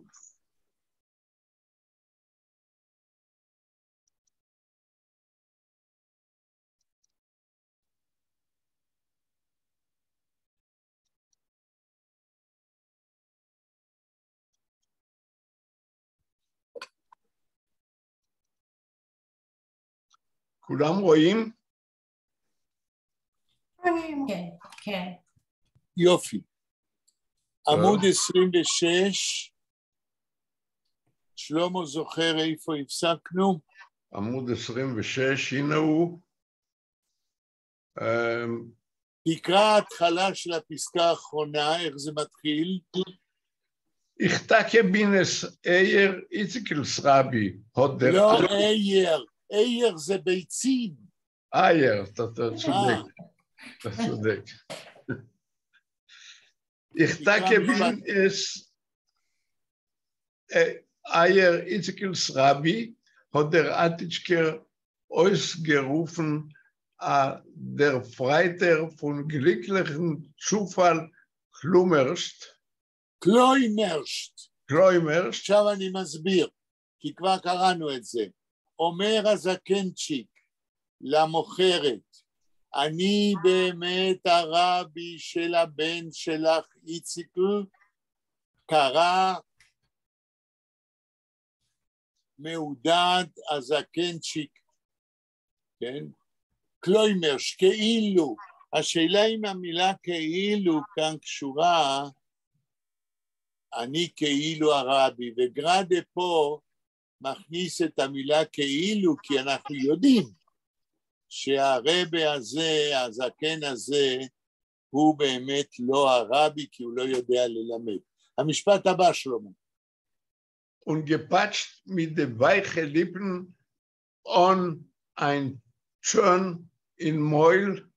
כולם רואים? כן, כן. יופי. עמוד 26, שלמה זוכר איפה הפסקנו? עמוד 26, הנה הוא. תקרא ההתחלה של הפסקה האחרונה, איך זה מתחיל? יחתקה בינס אייר איציקלס רבי. לא אייר, אייר זה ביצים. אייר, אתה צודק. אתה צודק. יחתקה בינס אייר איציקלס רבי, הודר אטיצ'קר ausgerufen der Freiter von glücklichen Zufall Klummerst. קלוימרשט. קלוימרשט. עכשיו אני מסביר, כי כבר קראנו את זה. אומר הזקנצ'יק למוכרת, אני באמת הרבי של הבן שלך איציקל, קרא מעודד הזקנצ'יק, כן? קלוימרש, כאילו, השאלה אם המילה כאילו כאן קשורה, אני כאילו הרבי, וגרדה פה מכניס את המילה כאילו, כי אנחנו יודעים שהרבי הזה, הזקן הזה, הוא באמת לא הרבי, כי הוא לא יודע ללמד. המשפט הבא, שלמה. Und gepatscht mit den weichen Lippen on ein Schön in Meul.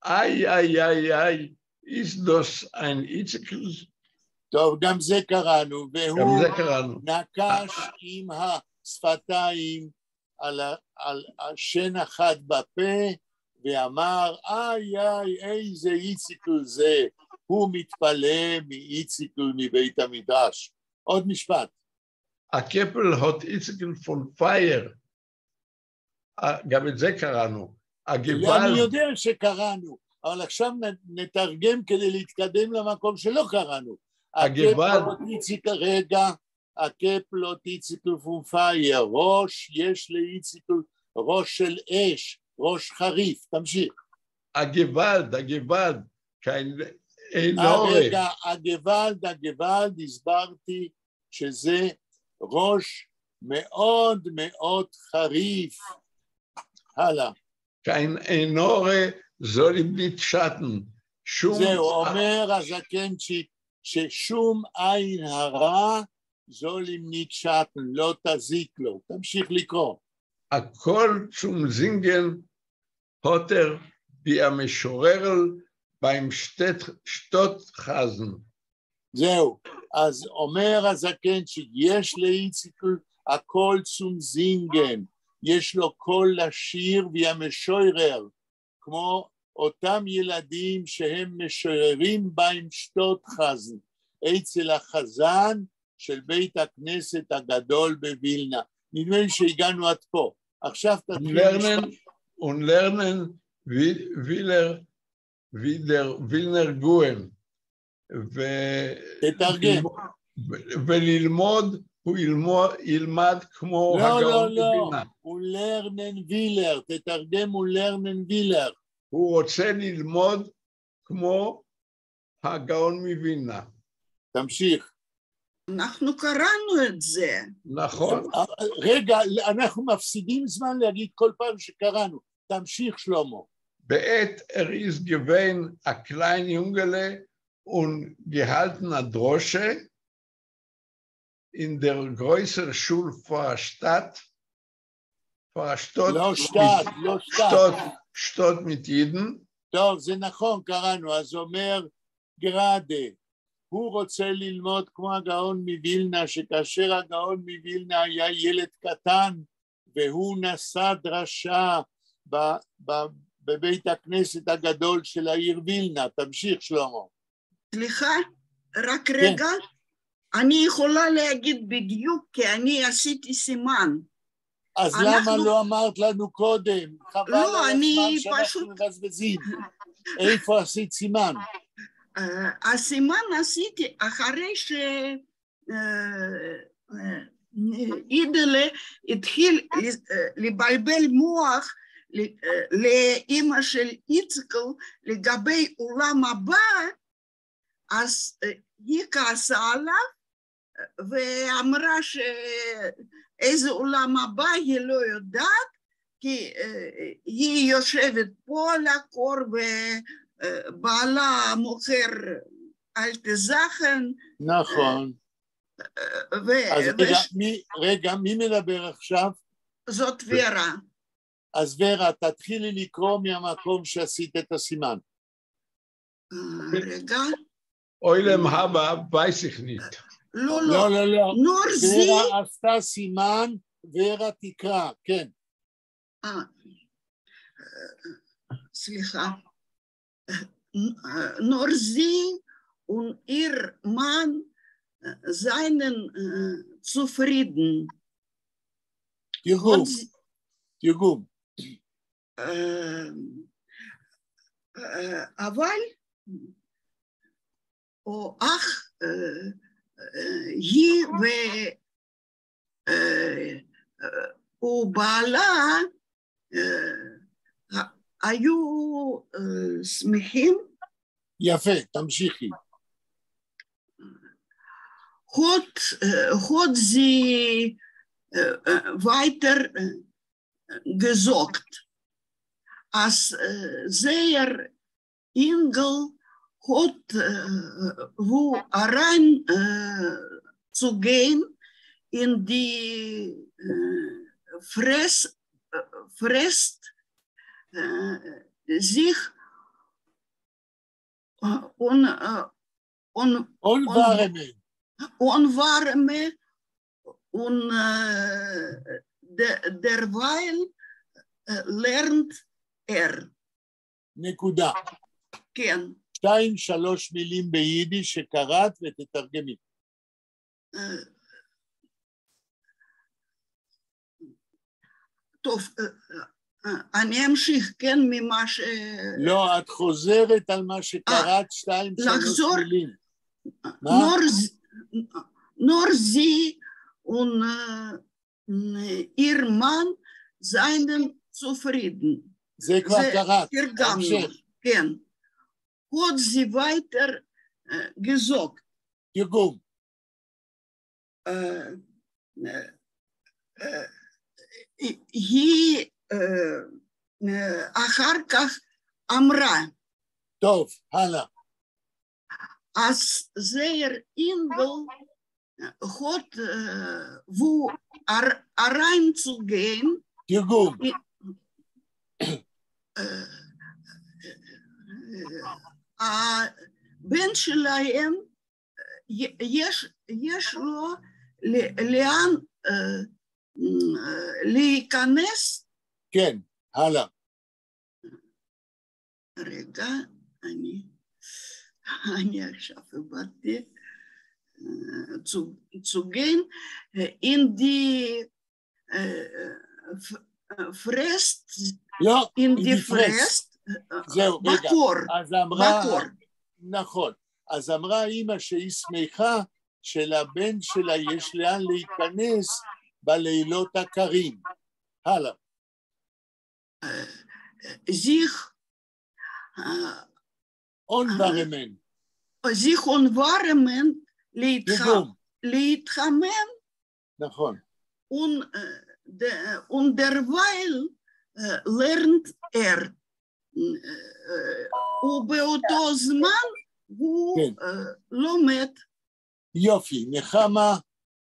Ei, ei, ei, ei, ist das ein Itzekel? טוב, גם זה קראנו, והוא נקש עם השפתיים על שן אחד בפה, ואמר, איי, איי, איזה איציקל זה, הוא מתפלא מאיציקל מבית המדרש. עוד משפט. הקפל הוט איציקל פון פייר, גם את זה קראנו. אני יודע שקראנו, אבל עכשיו נתרגם כדי להתקדם למקום שלא קראנו. הקפלות איציקל פון פייר, ראש יש לאיציקל, ראש של אש, ראש חריף, תמשיך. הגוואלד, רגע, הגוואלד, הסברתי שזה ראש מאוד מאוד חריף. הלאה. kein Enore soll ihm nicht schatten. זהו, אומר הזקנצ'יק ששום עין הרע זול ihm nicht schatten, לא תזיק לו. תמשיך לקרוא. הכל zum Singen hat wie המשורר beim Stotthasen. זהו, אז אומר הזקנצ'יק, יש לאיציקל הכל zum Singen. יש לו קול לשיר והמשורר, כמו אותם ילדים שהם משוררים בהם שטוטחזן, אצל החזן של בית הכנסת הגדול בווילנה. נדמה לי שהגענו עד פה. עכשיו תתחיל und lernen וילנר גואן. תתרגם. וללמוד, הוא ילמד כמו הגאון מווילנה. הוא לרנן וילר, תתרגם הוא לרנן וילר. הוא רוצה ללמוד כמו הגאון מווילנה. תמשיך. אנחנו קראנו את זה. נכון. רגע, אנחנו מפסידים זמן להגיד כל פעם שקראנו. תמשיך שלמה. בעת ist gewesen a klein Jungele und gehalten a Drosche in der größeren Schule vor der Stadt, Stadt mit Jeden. טוב, זה נכון, קראנו, אז אומר גראדה, הוא רוצה ללמוד כמו הגאון מווילנה, שכאשר הגאון מווילנה היה ילד קטן, והוא נשא דרשה בבית הכנסת הגדול של העיר וילנה. תמשיך שלמה. סליחה, רק רגע. אני יכולה להגיד בדיוק, כי אני עשיתי סימן. אז למה לא אמרת לנו קודם? חבל על הזמן שאנחנו מבזבזים. איפה עשית סימן? הסימן עשיתי אחרי שאידלה התחיל לבלבל מוח לאמא של איצקל לגבי עולם הבא, אז היא כעסה עליו ואמרה שאיזה עולם הבא היא לא יודעת, כי היא יושבת פה על הקור ובעלה מוכר אלטזכן. נכון. אז רגע, מי מדבר עכשיו? זאת ורה. אז ורה, תתחילי לקרוא מהמקום שעשית את הסימן. רגע. אוילם הבא, weiß ich nicht. לא. נורזי. ורה עשתה סימן, ורה תקרא, כן. סליחה. נורזי und ihr Mann seinen zufrieden. תרגום. אבל או אך היא ובעלה היו שמחים. יפה, תמשיכי. Hat sie weiter gesagt, als sehr Ingel hat wo rein zu gehen in die frisst sich unwarme und derweil lernt נקודה. כן. 2-3 מילים ביידיש שקראת ותתרגמי. טוב, אני אמשיך, כן, ממה ש... לא, את חוזרת על מה שקראת 2-3 מילים. nur sie und ihr Mann seien zufrieden. זה כבר קראת. תרגמנו, כן. Hat sie weiter gesagt. תרגום. היא אחר כך אמרה. טוב, הלאה. אז זעיר אינגל hat wo reinzugehen. תרגום. הבן שלהם יש לו לאן להיכנס. כן, הלאה. רגע, אני עכשיו הבאתי zu gehen in die פרסט, לא, in היא the נפרסת. פרסט, זהו, רגע. בקור, אז אמרה, בקור. נכון. אז אמרה אימא שהיא שמחה שלבן שלה יש לאן להיכנס בלילות הקרים. הלאה. זיך, אונברמן. זיך environment תרגום. להתחמם, נכון. und derweil lernt ובאותו זמן הוא לומד. יופי, נחמה,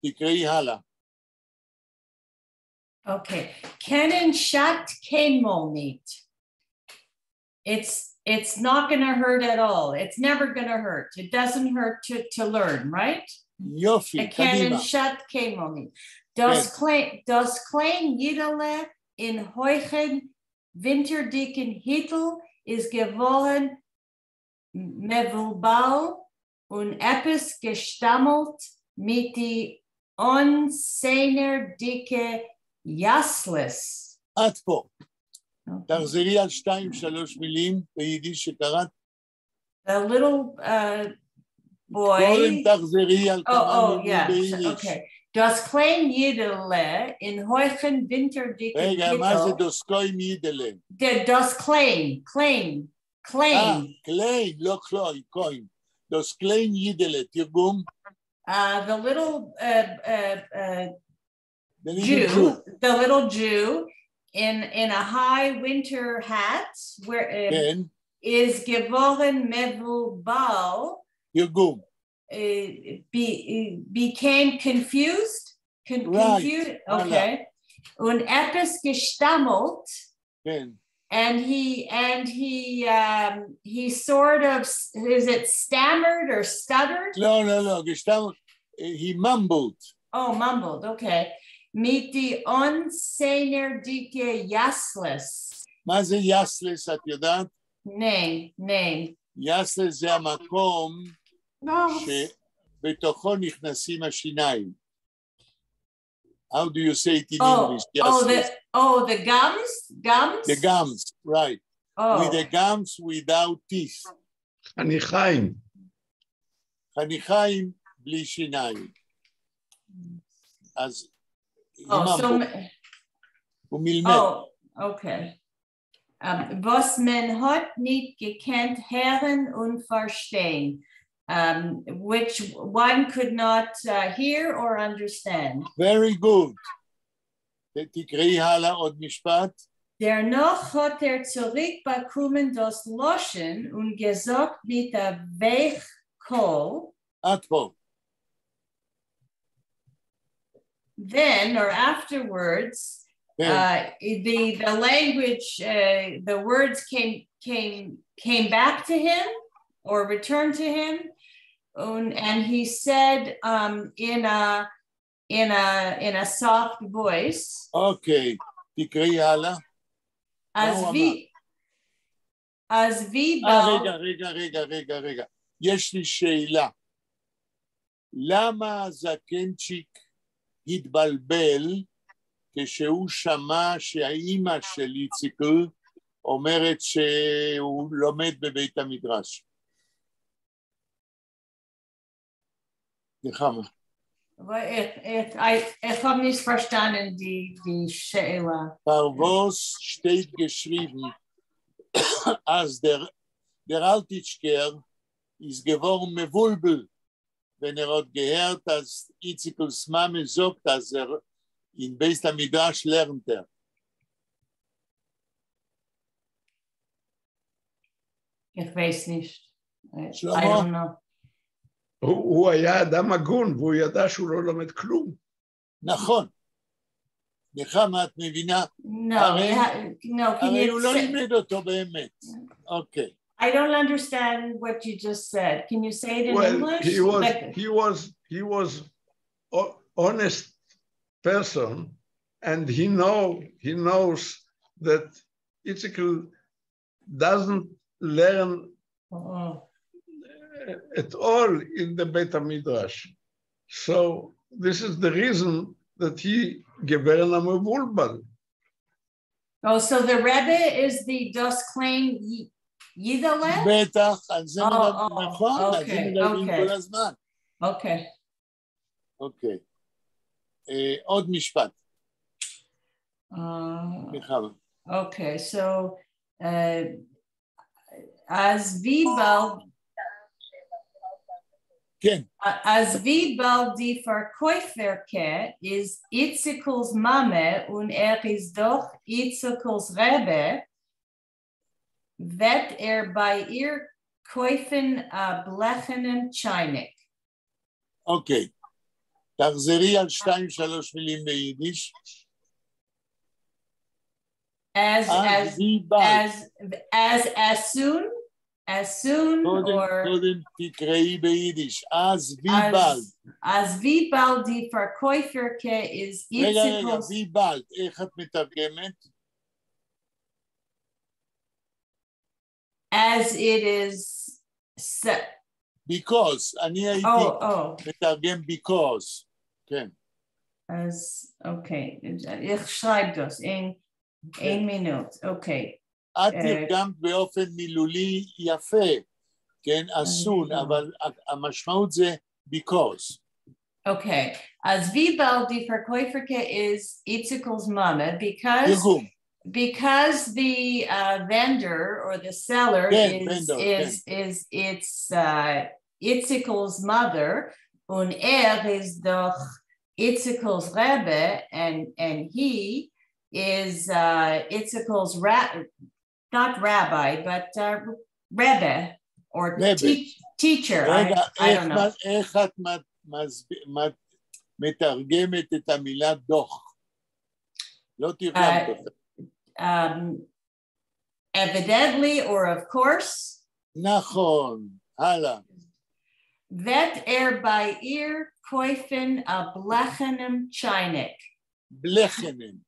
תקראי הלאה. Okay. Kennen shat kenmonit. It's not going to hurt at all. It's never going to hurt. It doesn't hurt to learn, right? יופי, Kennen קדימה. shat kenmonit. Das klein Jidele in heuchen winterdicken Hittel ist gewollen mevulbal und epis gestammelt mit die onsener dicke Yaslis. עד פה. תחזרי על 2-3 מילים ביידיש שקראת. The little boy. קודם תחזרי על כמה מילים yeah. ביידיש. Okay. Das klein Jidele in heuchen winterdicken רגע, מה זה Hittel. דוסקוי מידלה? Das klein. קליין, לא קלוי, קוין. דוס קליין יידלה, תרגום. The little The little Jew in a high winter hat where כן, is geworden mevulbal, תרגום. became confused. Right. Confused. Okay. Und etwas gestammelt. כן. And he sort of, is it stammered or stuttered? לא, גשטמט, he mumbled. Oh, mumbled, okay. Mit die onsener dicke Yaslis. מה זה יסלס, את יודעת? Name. יסלס זה המקום Nose. שבתוכו נכנסים השיניים. How do you say it in English? The gums? The gums, right. With the gums without teeth. חניכיים. חניכיים בלי שיניים. אז הוא מלמד. Okay. Was man hat nicht gekannt hören und verstehen. Which one could not hear or understand. Very good. תקראי הלאה עוד משפט. Dennoch hat zurückbekommen das Loschen und gesagt mit der Weichkohl. עד פה. Then or afterwards, the language, the words came back to him or returned to him. And he said in a soft voice. Okay, תקראי הלאה. רגע. יש לי שאלה. למה הזקנצ'יק התבלבל כשהוא שמע שהאימא של איציקל אומרת שהוא לומד בבית המדרש? נחמה. Ich habe nicht verstanden die Scheila. Parvos steht geschrieben, als der Altitschker ist geworden mevulbel, wenn hat gehört, dass Itzikels Mame sagt, dass in Beis HaMidrash lernt Ich weiß nicht. שלמה. I don't know. הוא היה אדם הגון, והוא ידע שהוא לא לומד כלום. נכון. נחמה, את מבינה? No, הרי הוא לא לימד אותו באמת. אוקיי. I don't understand what you just said. Can you say it in English? He was honest person, and he knows that Itzikl doesn't learn at all in the Beit HaMidrash. So this is the reason that he gewern am Mevulbal. Oh, so the Rebbe is the Das Klein Yidale? בטח, על זה מדברים, Oh, נכון, על זה okay, מדברים okay. כל הזמן. Okay. אוקיי. עוד משפט, בכמה. Okay, so as Vibal כן, as Vibal die Verkäuferke is Itzikels Mame und is doch Itzikels Rebbe, wird bei ihr kaufen a blechenen Chainik. אוקיי. תחזרי על 2-3 מילים ביידיש. As soon קודם תקראי ביידיש. אז ויבלד. as Vibal die Verkäuferke is רגע, Itzikels. ויבלד, איך את מתרגמת? As it is set. Because, אני הייתי Oh. מתרגם because. כן. As okay. Ich schreibe das in 1 minute. Okay. את תרגמת באופן מילולי יפה, כן, אסון, אבל המשמעות זה because. Okay. As Vibal die Verkäuferke is Itzikels Mama תרגום. because the vendor or the seller is it's Itzikel's mother und is doch Itzikel's Rebbe and he is Itzikel's not rabbi but Rebbe or teacher. I don't know. איך את מתרגמת את המילה דוח? לא תרגמת אותה. Evidently or of course. נכון, הלאה. Vet bei ihr kaufen a blechenem Chainik. Blechenem.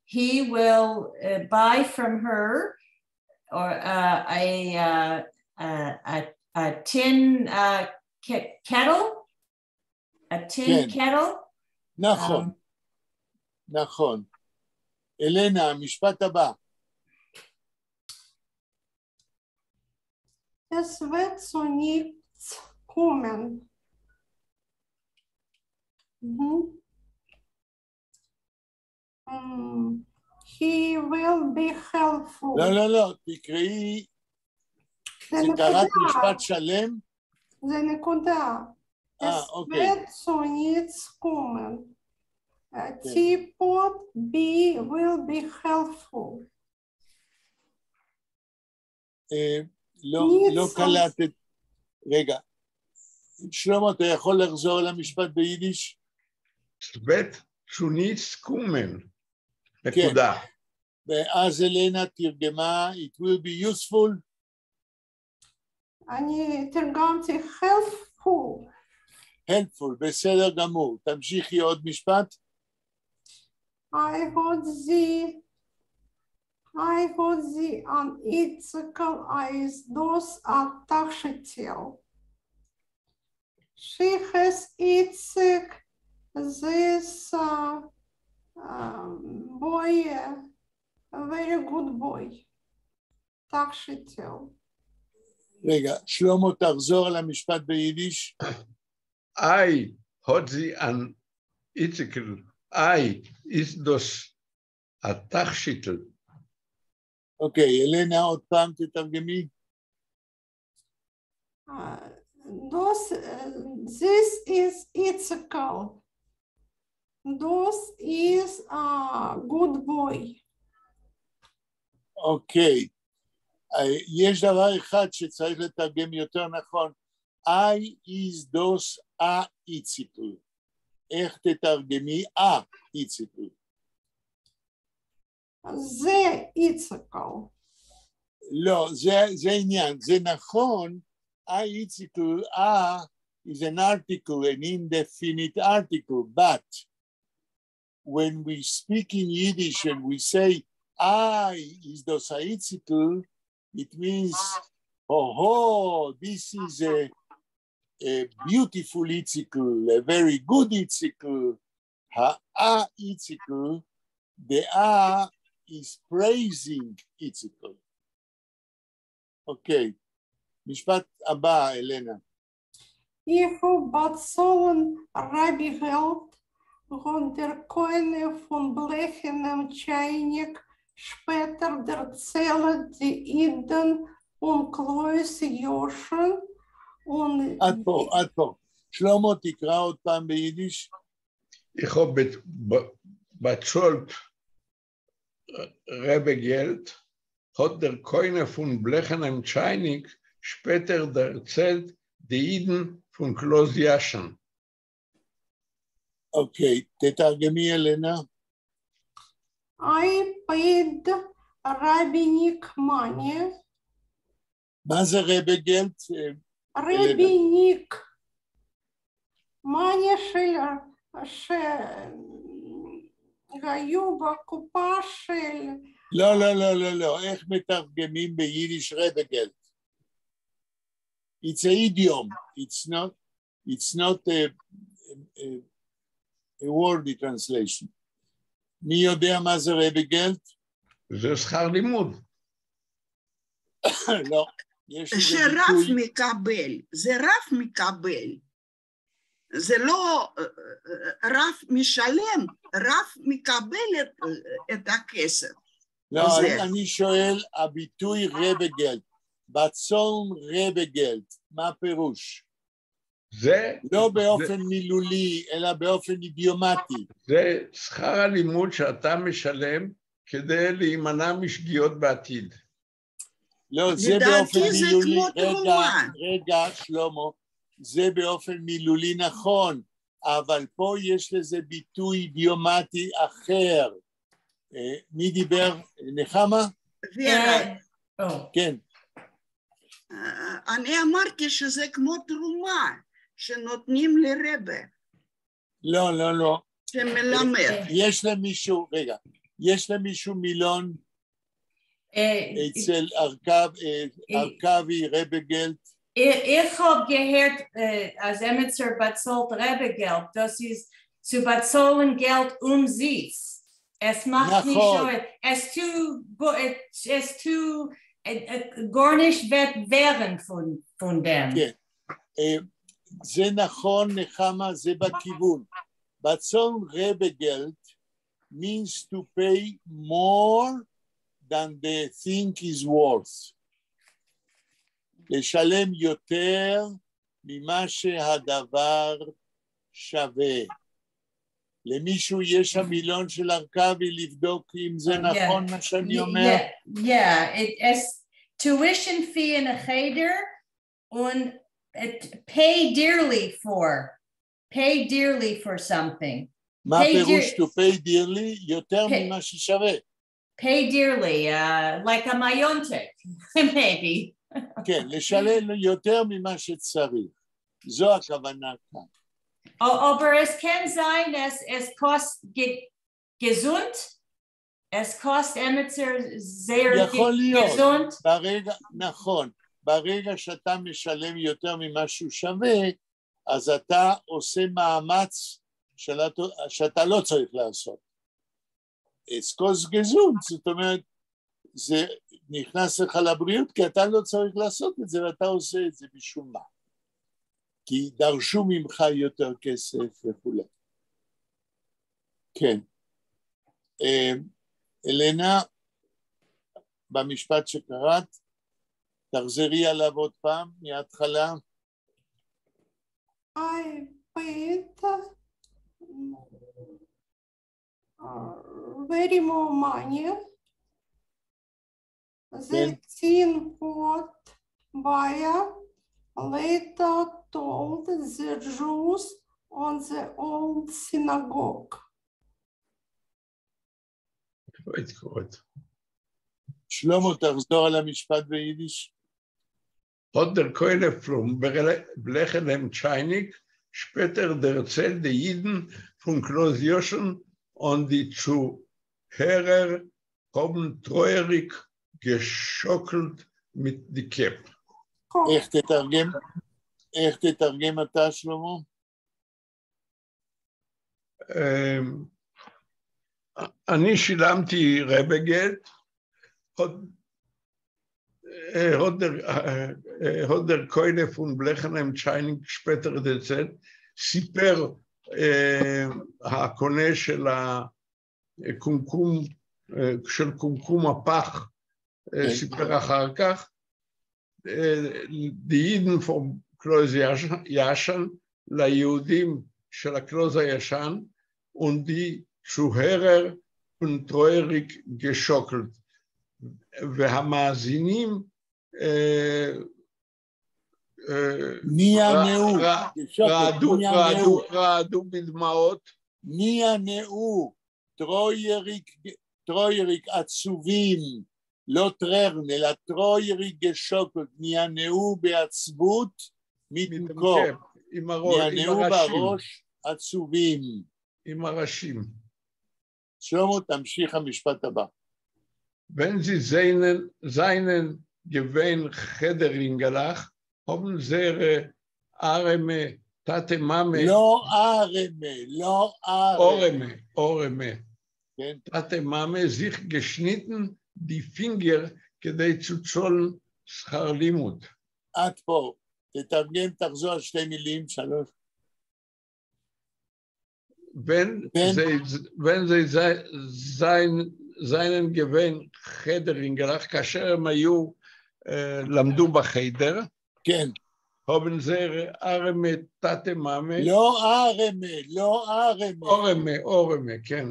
He will buy from her or a tin kettle. A tin kettle. נכון. נכון. אלנה, המשפט הבא. Es wird so nichts kommen. He will be helpful. לא, תקראי. זה קראת משפט שלם? זה נקודה. Es wird so nichts kommen. Teapot B will be helpful. לא קלטת. רגע. שלמה, אתה יכול לחזור על המשפט ביידיש? wird zu nichts kommen. נקודה. ואז אלנה תרגמה, it will be useful. אני תרגמתי helpful. helpful, בסדר גמור. תמשיכי עוד משפט. I heard the an Itzikel is dos attached. She has Itzik, this boy, a very good boy. attached. רגע, שלמה, תחזור על המשפט ביידיש. I heard the an Itzikel. I is dos attached. אוקיי, אלנה, עוד פעם תתרגמי. This is Itzikel. This is a good boy. אוקיי, יש דבר אחד שצריך לתרגם יותר נכון. I is dos a Itzikel. איך תתרגמי a Itzikel? זה Itzikel. לא, זה עניין. זה נכון, a Itzikel, a is an article, an indefinite article, but when we speak in Yiddish and we say I is dos a Itzikel, it means, oh, this is a beautiful Itzikel, a very good Itzikel. Ha-a Itzikel דעה is praising Yitzchak. אוקיי, משפט הבא, אלנה. Ich bezahlen Rabbi Geld und der Koine von blechenem Chainik später erzählt die Iden und Klois Joschen und... עד פה. שלמה, תקרא עוד פעם ביידיש. Ich habe bezahlt Rabbi Geld, hat der Koine von blechenem Chainik später erzählt die Iden von Klois Joschen. אוקיי, תתרגמי אלנה. I paid rabbinic money. מה זה רבגלט? Rabbinic money שהיו בקופה של... לא, איך מתרגמים ביידיש רבגלט? It's an idiom, it's not a wordy translation. מי יודע מה זה רבגלט? זה שכר לימוד. לא, יש איזה שרב ביטוי. מקבל, זה רב מקבל. זה לא רב משלם, רב מקבל את הכסף. לא, זה. אני שואל, הביטוי רבגלט, בצון רבגלט, מה הפירוש? זה... לא באופן מילולי, אלא באופן אידיומטי. זה שכר הלימוד שאתה משלם כדי להימנע משגיאות בעתיד. לא, זה לדעתי באופן זה מילולי, כמו תרומה. רגע, שלמה, זה באופן מילולי נכון, אבל פה יש לזה ביטוי אידיומטי אחר. מי דיבר? נחמה? כן. אני אמרתי שזה כמו תרומה שנותנים לרבה. לא. שמלמד. יש למישהו מילון אצל ארכבי רבגלט? Ich habe gehört, als Emetzer bezahlt Rebbe-Geld, das ist zu bezahlen Geld sich. Es macht nicht so, es tut gar nicht werden von dem. כן, זה נכון, נחמה, זה בכיוון. בצון רבגלט means to pay more than the thing is worth. לשלם יותר ממה שהדבר שווה. למישהו יש המילון של ארכבי לבדוק אם זה נכון מה שאני אומר? Es tuition fee in a cheder und pay dearly for something. מה הפירוש to pay dearly? יותר ממה ששווה. Pay dearly, like a mayontek, maybe. כן, לשלם יותר ממה שצריך. זו הכוונה כאן. Aber es kann sein, dass es kostet gesund, es kostet Emetzer sehr gesund. נכון, ברגע שאתה משלם יותר ממה שהוא שווה, אז אתה עושה מאמץ שאתה לא צריך לעשות. Es kostet gesund, זאת אומרת, זה נכנס לך לבריאות, כי אתה לא צריך לעשות את זה, ואתה עושה את זה בשום מה. כי דרשו ממך יותר כסף וכו'. כן. אלנה, במשפט שקראת, תחזרי עליו עוד פעם, מההתחלה. I paid very more money. The teen pot buyer later told the Jews on the old synagogue. שלמה, תחזור על המשפט ביידיש. Hat der Keule von Blechenem Chainik später erzählt die Jiden von Klois Joschen und die Zuhörer haben treuerig geschockelt mit die Kepp. איך תתרגם אתה, שלמה? אני שילמתי רבגלט, הודר קוילה פון בלכנהיים צ'יינינג שפטר דצט, סיפר הקונה של הקומקום, של קומקום הפח, סיפר אחר כך, די יידן פון קלוז ישן, ליהודים של הקלוז הישן, und die Zuhörer und treurig geschockelt. והמאזינים רעדו בדמעות. נענעו, טרויריק עצובים, לא טררן, אלא טרויריק גשוקות, נענעו בעצבות מתמקור. נענעו בראש עצובים. עם הראשים. שלמה, תמשיך המשפט הבא. Wenn sie seinen gewähnt Chederingelach, haben sie Areme, Tate Mame. לא ארמה, לא ארמה. Oreme. כן. Tate Mame sich geschnitten die Finger כדי zu zollen שכר לימוד. עד פה. תתרגם, תחזור על שתי מילים, שלוש. wenn sie seinen gewähnt Chederingelach, כאשר הם היו, למדו בחדר, כן. haben sie Areme, Tate Mame. לא ארמה, לא ארמה. אורמה, כן.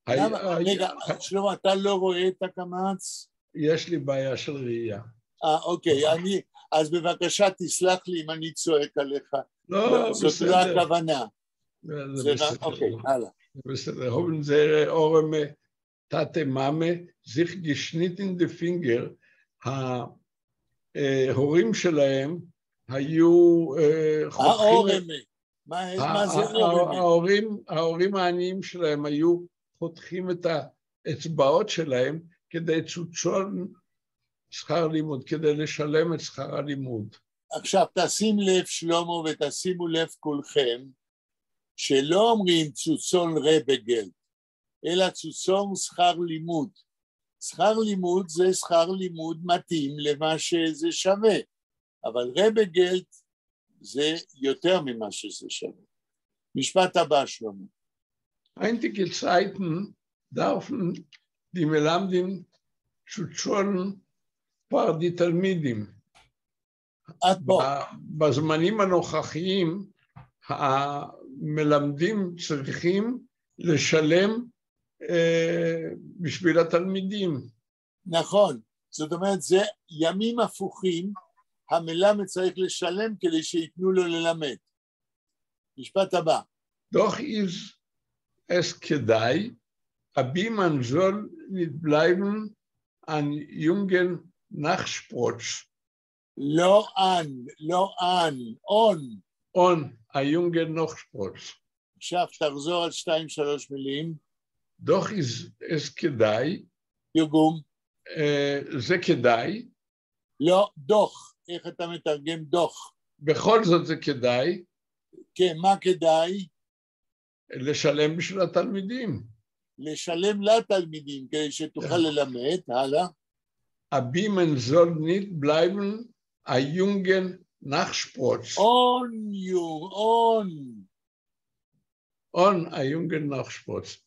רגע, שלמה, אתה לא רואה את הקמץ? יש לי בעיה של ראייה. אוקיי, אז בבקשה תסלח לי אם אני צועק עליך. לא, זאת לא הכוונה. זה בסדר. אוקיי, הלאה. בסדר, haben sie Oreme, Tate Mame, sich geschnitten die Finger, ההורים שלהם היו האורמה. מה זה אורמה? ההורים העניים שלהם היו חותכים את האצבעות שלהם כדי צ'וצ'ון שכר לימוד, כדי לשלם את שכר הלימוד. עכשיו תשים לב שלמה ותשימו לב כולכם, שלא אומרים צוצון רבגל, אלא צוצון שכר לימוד. שכר לימוד זה שכר לימוד מתאים למה שזה שווה, אבל רבגלט זה יותר ממה שזה שווה. משפט הבא שלמה. Einige Zeiten dürfen die Melamdim צ'וצ'ון פר די תלמידים. עד פה. בזמנים הנוכחיים, המלמדים צריכים לשלם בשביל התלמידים. נכון, זאת אומרת זה ימים הפוכים, המלמד צריך לשלם כדי שיתנו לו ללמד. משפט הבא. Doch ist es כדאי, abi man soll nicht bleiben an jungen Nachsprotz. לא אן, און. a jungen Nachsprotz. עכשיו תחזור על 2-3 מילים. Doch ist es כדאי, תרגום. זה כדאי. לא, דוח. איך אתה מתרגם דוח? בכל זאת זה כדאי. כן, מה כדאי? לשלם בשביל התלמידים. לשלם לתלמידים כדי שתוכל ללמד, הלאה. Abi man soll nicht bleiben a jungen Nachsprotz. On a jungen Nachsprotz.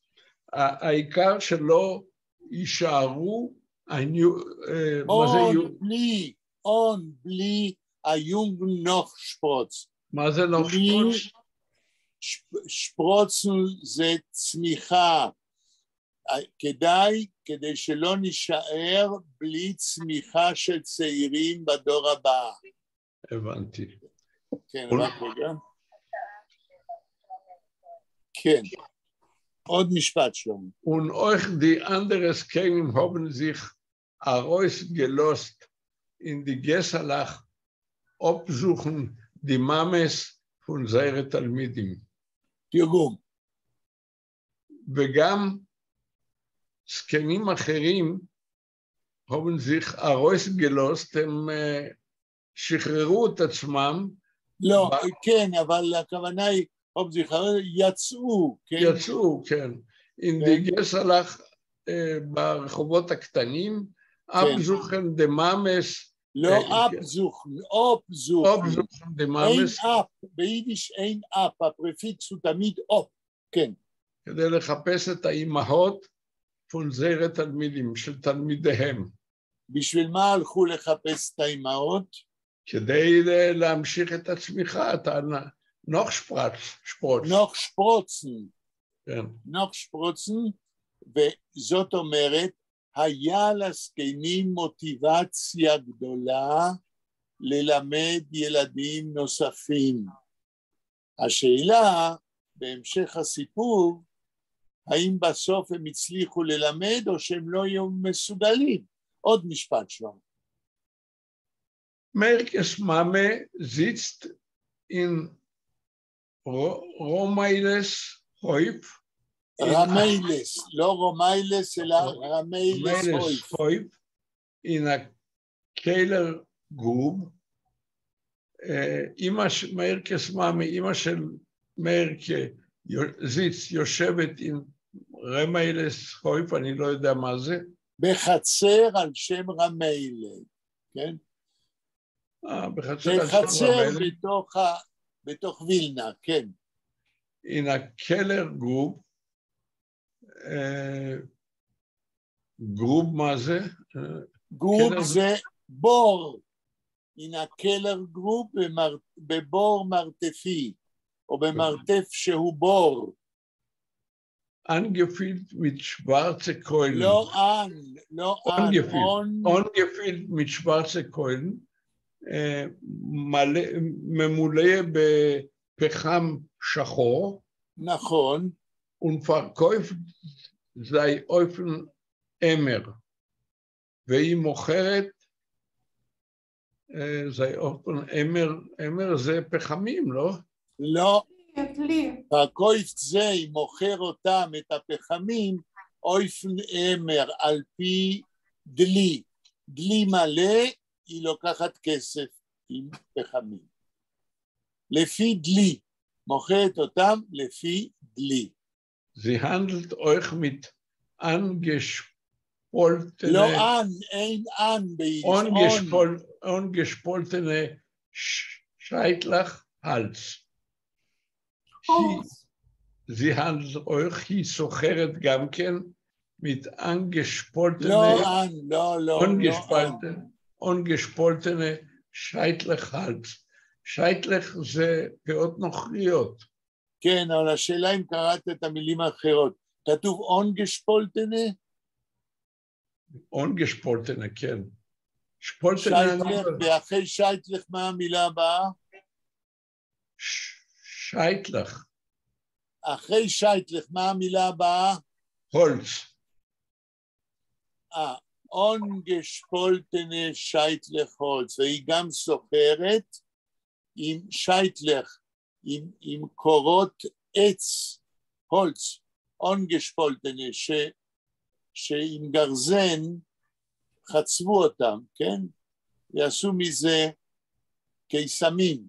העיקר שלא יישארו בלי היונגן נוחשפרוץ. מה זה נוחשפרוץ? שפרוצן זה צמיחה. כדי שלא נשאר בלי צמיחה של צעירים בדור הבא. הבנתי. כן, רק רגע. כן. עוד משפט שלום. Und euch die anderes Kenim haben sich herausgelost in die Gessalach absuchen die Mames von seinen Talmidim. תרגום. וגם זקנים אחרים haben sich herausgelost, הם שחררו את עצמם. לא, כן, אבל הכוונה היא, יצאו, כן? יצאו, כן. in die Gessalach ברחובות הקטנים, אבזוכן דמאמס, לא אפזוכן, אופזוכן. דמאמס, אין אפ, ביידיש אין אפ, הפרפיקס הוא תמיד אופ, כן. כדי לחפש את האימהות פון זרע תלמידים, של תלמידיהם. בשביל מה הלכו לחפש את האימהות? כדי להמשיך את הצמיחה, את נוח שפרוץ. נוח שפרוצן. כן. נוח שפרוצן, וזאת אומרת, היה לזקנים מוטיבציה גדולה ללמד ילדים נוספים. השאלה, בהמשך הסיפור, האם בסוף הם הצליחו ללמד או שהם לא יהיו מסוגלים? עוד משפט שלום. Merkes Mame sitzt in Romailes Häuf. רמיילס, לא רומיילס, אלא רמיילס Häuf. In a Keller Grub. Merkes Mame, אמא של מרקה, יושבת עם רמיילס Häuf, אני לא יודע מה זה. בחצר על שם רמיילה, כן? בחצר בתוך וילנה, כן. In a Keller Grub, גרוב מה זה? גרוב זה בור. In a Keller Grub בבור מרתפי, או במרתף שהוא בור. Angefüllt mit schwarzen Keulen. לא אן, לא אן. Angefüllt mit schwarzen Keulen. ממולא בפחם שחור. נכון. Und verkauft sei Eufen Emmer. והיא מוכרת, sei Eufen Emmer זה פחמים, לא? לא. והקויפט זה, היא מוכר אותם, את הפחמים, אויפן אמר, על פי דלי. דלי מלא, היא לוקחת כסף עם פחמים. לפי דלי, מוכרת אותם לפי דלי. Sie handelt euch mit angespoltene... לא אן, אין אן ביידיש. Angespoltene Scheitlach Hals. Sie handelt euch, היא סוחרת גם כן, mit angespoltene... angespoltene Scheitlach Hals. שייטלך זה פאות נוכריות. כן, אבל השאלה אם קראת את המילים האחרות. כתוב אונגשפולטנה? אונגשפולטנה, כן. שייטלך, ואחרי שייטלך מה המילה הבאה? שייטלך. אחרי שייטלך מה המילה הבאה? הולץ. אונגשפולטנה שייטלך הולץ, והיא גם סוחרת עם שייטלך, עם קורות עץ, הולץ, אונגשפולטנה, שעם גרזן חצבו אותם, כן? ועשו מזה קיסמים.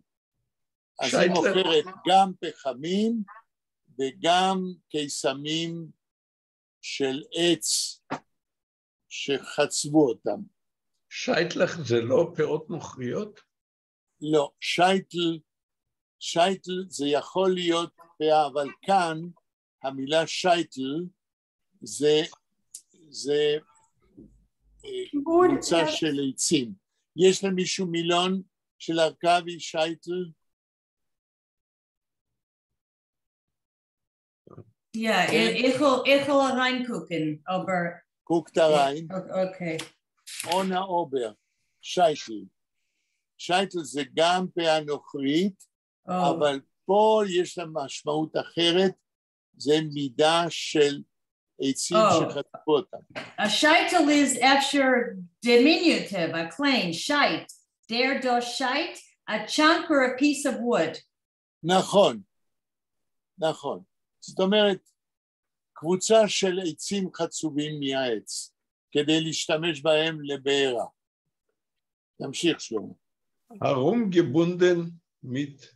אז היא מוכרת גם פחמים וגם קיסמים של עץ שחצבו אותם. שייטלך זה לא פאות נוכריות? לא, שייטל זה יכול להיות פאה, אבל כאן המילה שייטל זה קבוצה של עצים. יש למישהו מילון של ארכבי שייטל? Ja, ich will reingucken, aber... Guckt da rein. Okay. Ohne Ober, שייטל. שייטל זה גם פאה נוכרית, אבל פה יש לה משמעות אחרת, זה מידה של עצים שחטפו אותם. A sheitel is after diminutive, a klein, sheit. Der do sheit, a chunk or a piece of wood. נכון, נכון. זאת אומרת, קבוצה של עצים חצובים מהעץ, כדי להשתמש בהם לבעירה. תמשיך שלמה. Herumgebunden mit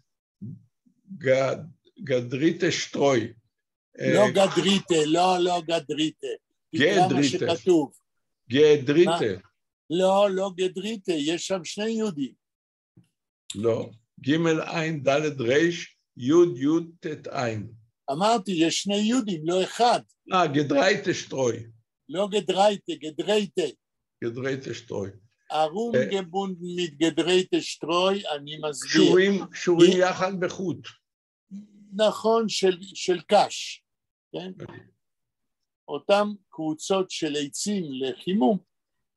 Gadrite Streu. לא גדריתה, לא גדריתה. תקרא מה שכתוב. גדריתה. לא גדריתה, יש שם שני יהודים. לא, ג' עין ד' ריש, יוד יוד ת' עין. אמרתי, יש שני יהודים, לא אחד. גדרייטה שטרוי. לא גדרייטה, גדרייטה. גדרייטה שטרוי. ארון גבונד מתגדרייטה שטרוי, אני מסביר. קשורים יחד בחוט. נכון, של קש. כן? אותם קבוצות של עצים לחימום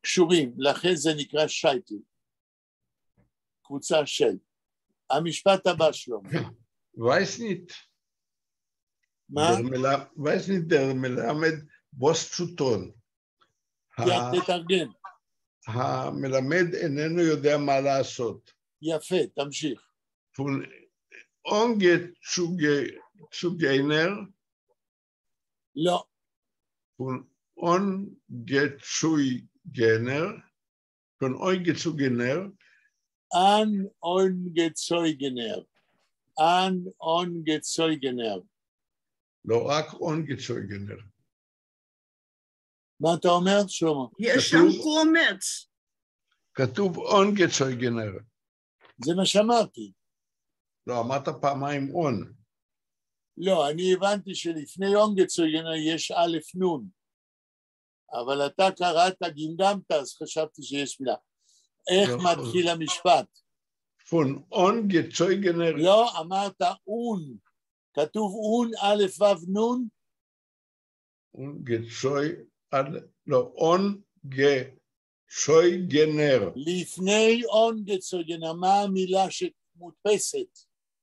קשורים, לכן זה נקרא שייטל. קבוצה של. המשפט הבא שלו. וייסנית. מה? וייסנית דר מלמד בוס צ'וטון. תתרגם. המלמד איננו יודע מה לעשות. יפה, תמשיך. פון אונגט צוגיינר. לא. פון אונגט צוגיינר. פון אונגט צוגיינר. An ungezeugener. An ungezeugener. לא רק אונגצויגנר. מה אתה אומר, שלמה? יש שם קומץ. כתוב אונגצויגנר. זה מה שאמרתי. לא, אמרת פעמיים און. לא, אני הבנתי שלפני אונגצויגנר יש א' נון. אבל אתה קראת, גמגמת, אז חשבתי שיש מילה. איך מתחיל המשפט? פון אונגצויגנר. לא, אמרת און. כתוב און, א' ו' נון? לא, אונגצויגנר. לפני אונגצויגנר, מה המילה שמודפסת?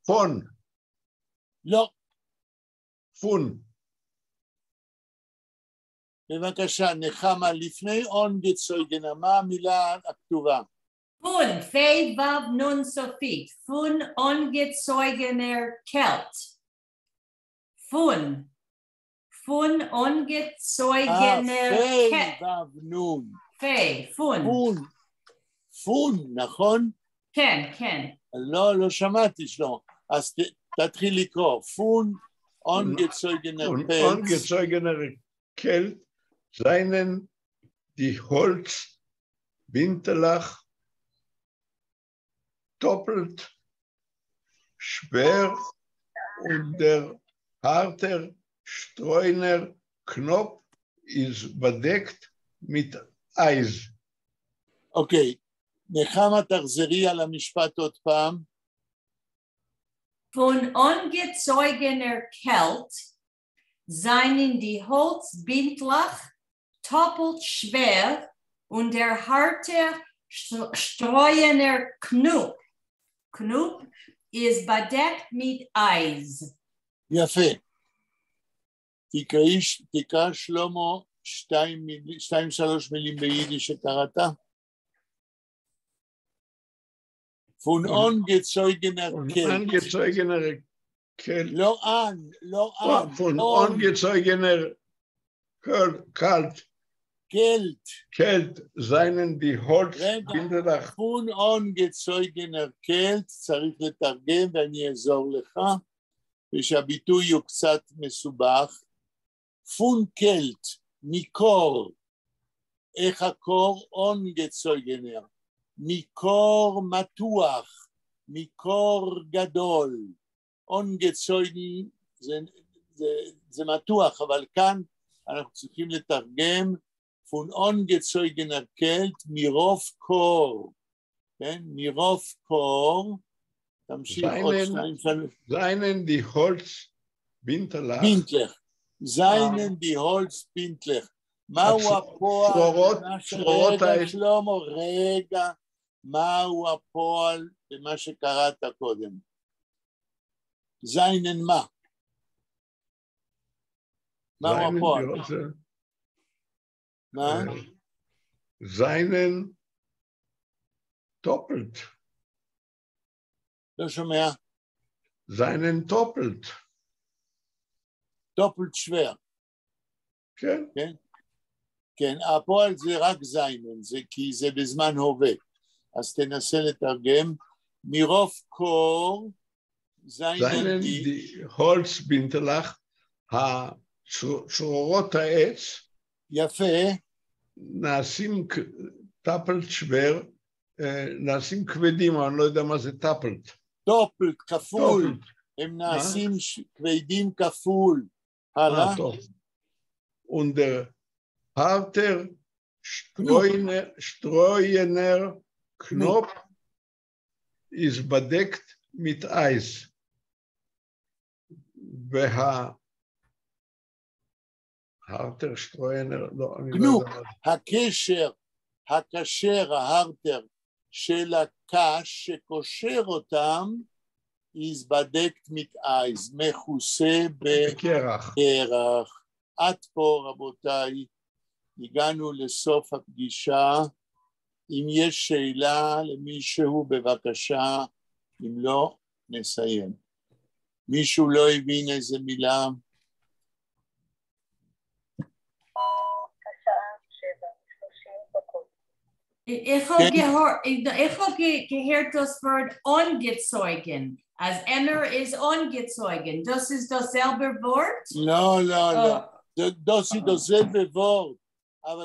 פון. לא. פון. בבקשה, נחמה, לפני אונגצויגנר, מה המילה הכתובה? פון, פי וו נון סופית. פון אונגצויגנר קלט. פון. פון אונגצויגנר קלט. פי וו נון. פי, פון. פון, נכון? כן, כן. לא שמעתי שלא. אז תתחיל לקרוא. פון אונגצויגנר פלט. אונגצויגנר קלט. seinen die Holz Winterlach doppelt schwer und der harte Streuner Knopf ist bedeckt mit Eis. אוקיי, נחמה תחזרי על המשפט עוד פעם. Von ungezeugener Kälte seien die Holzbindlach doppelt schwer und der harte streuner Knopf ist bedeckt mit Eis. יפה. תקרא שלמה 2-3 מילים ביידיש שקראת. Von ungezeugener Kälte. Ungezeugener Kälte. לא an. Von ungezeugener Kalt. Kälte. seien die Holzbindlach. Von ungezeugener Kälte, צריך לתרגם ואני אעזור לך, ושהביטוי הוא קצת מסובך. Von Kälte, מקור. איך הקור? ungezeugener. מקור מתוח, מקור גדול. ungezeugen זה מתוח, אבל כאן אנחנו צריכים לתרגם von ungezeugener Kälte, מרוב קור. כן? מרוב קור. תמשיך עוד 2-3. seien die Holzbindlach. seien die Holzbindlach. מהו הפועל? רגע, שלמה, רגע. מהו הפועל במה שקראת קודם? זיינן מה? מהו הפועל? מה? seinen doppelt. לא שומע. seinen doppelt. doppelt schwer. כן. כן? כן, הפועל זה רק זיינן, כי זה בזמן הווה. אז תנסה לתרגם. מרוב קור, זיינן die Holzbindlach צרורות העץ יפה, נעשים טפלט שוור, נעשים כבדים, אבל אני לא יודע מה זה טפלט. דופלט, כפול, טופלט. הם נעשים כבדים כפול. הלאה? טוב. Und der harter Streuner Knopf ist bedeckt mit Eis. harter Streuner, לא, אני לא יודע מה זה. הקשר, ההרטר של הקש שקושר אותם, is bedeckt mit Eis, מכוסה בקרח. עד פה רבותיי, הגענו לסוף הפגישה. אם יש שאלה למישהו בבקשה, אם לא, נסיים. מישהו לא הבין איזה מילה? Ich habe gehört das Wort ungezeugen. Als einer ist ungezeugen. Das ist dasselbe Wort? לא, לא, לא. Das ist dasselbe Wort. Aber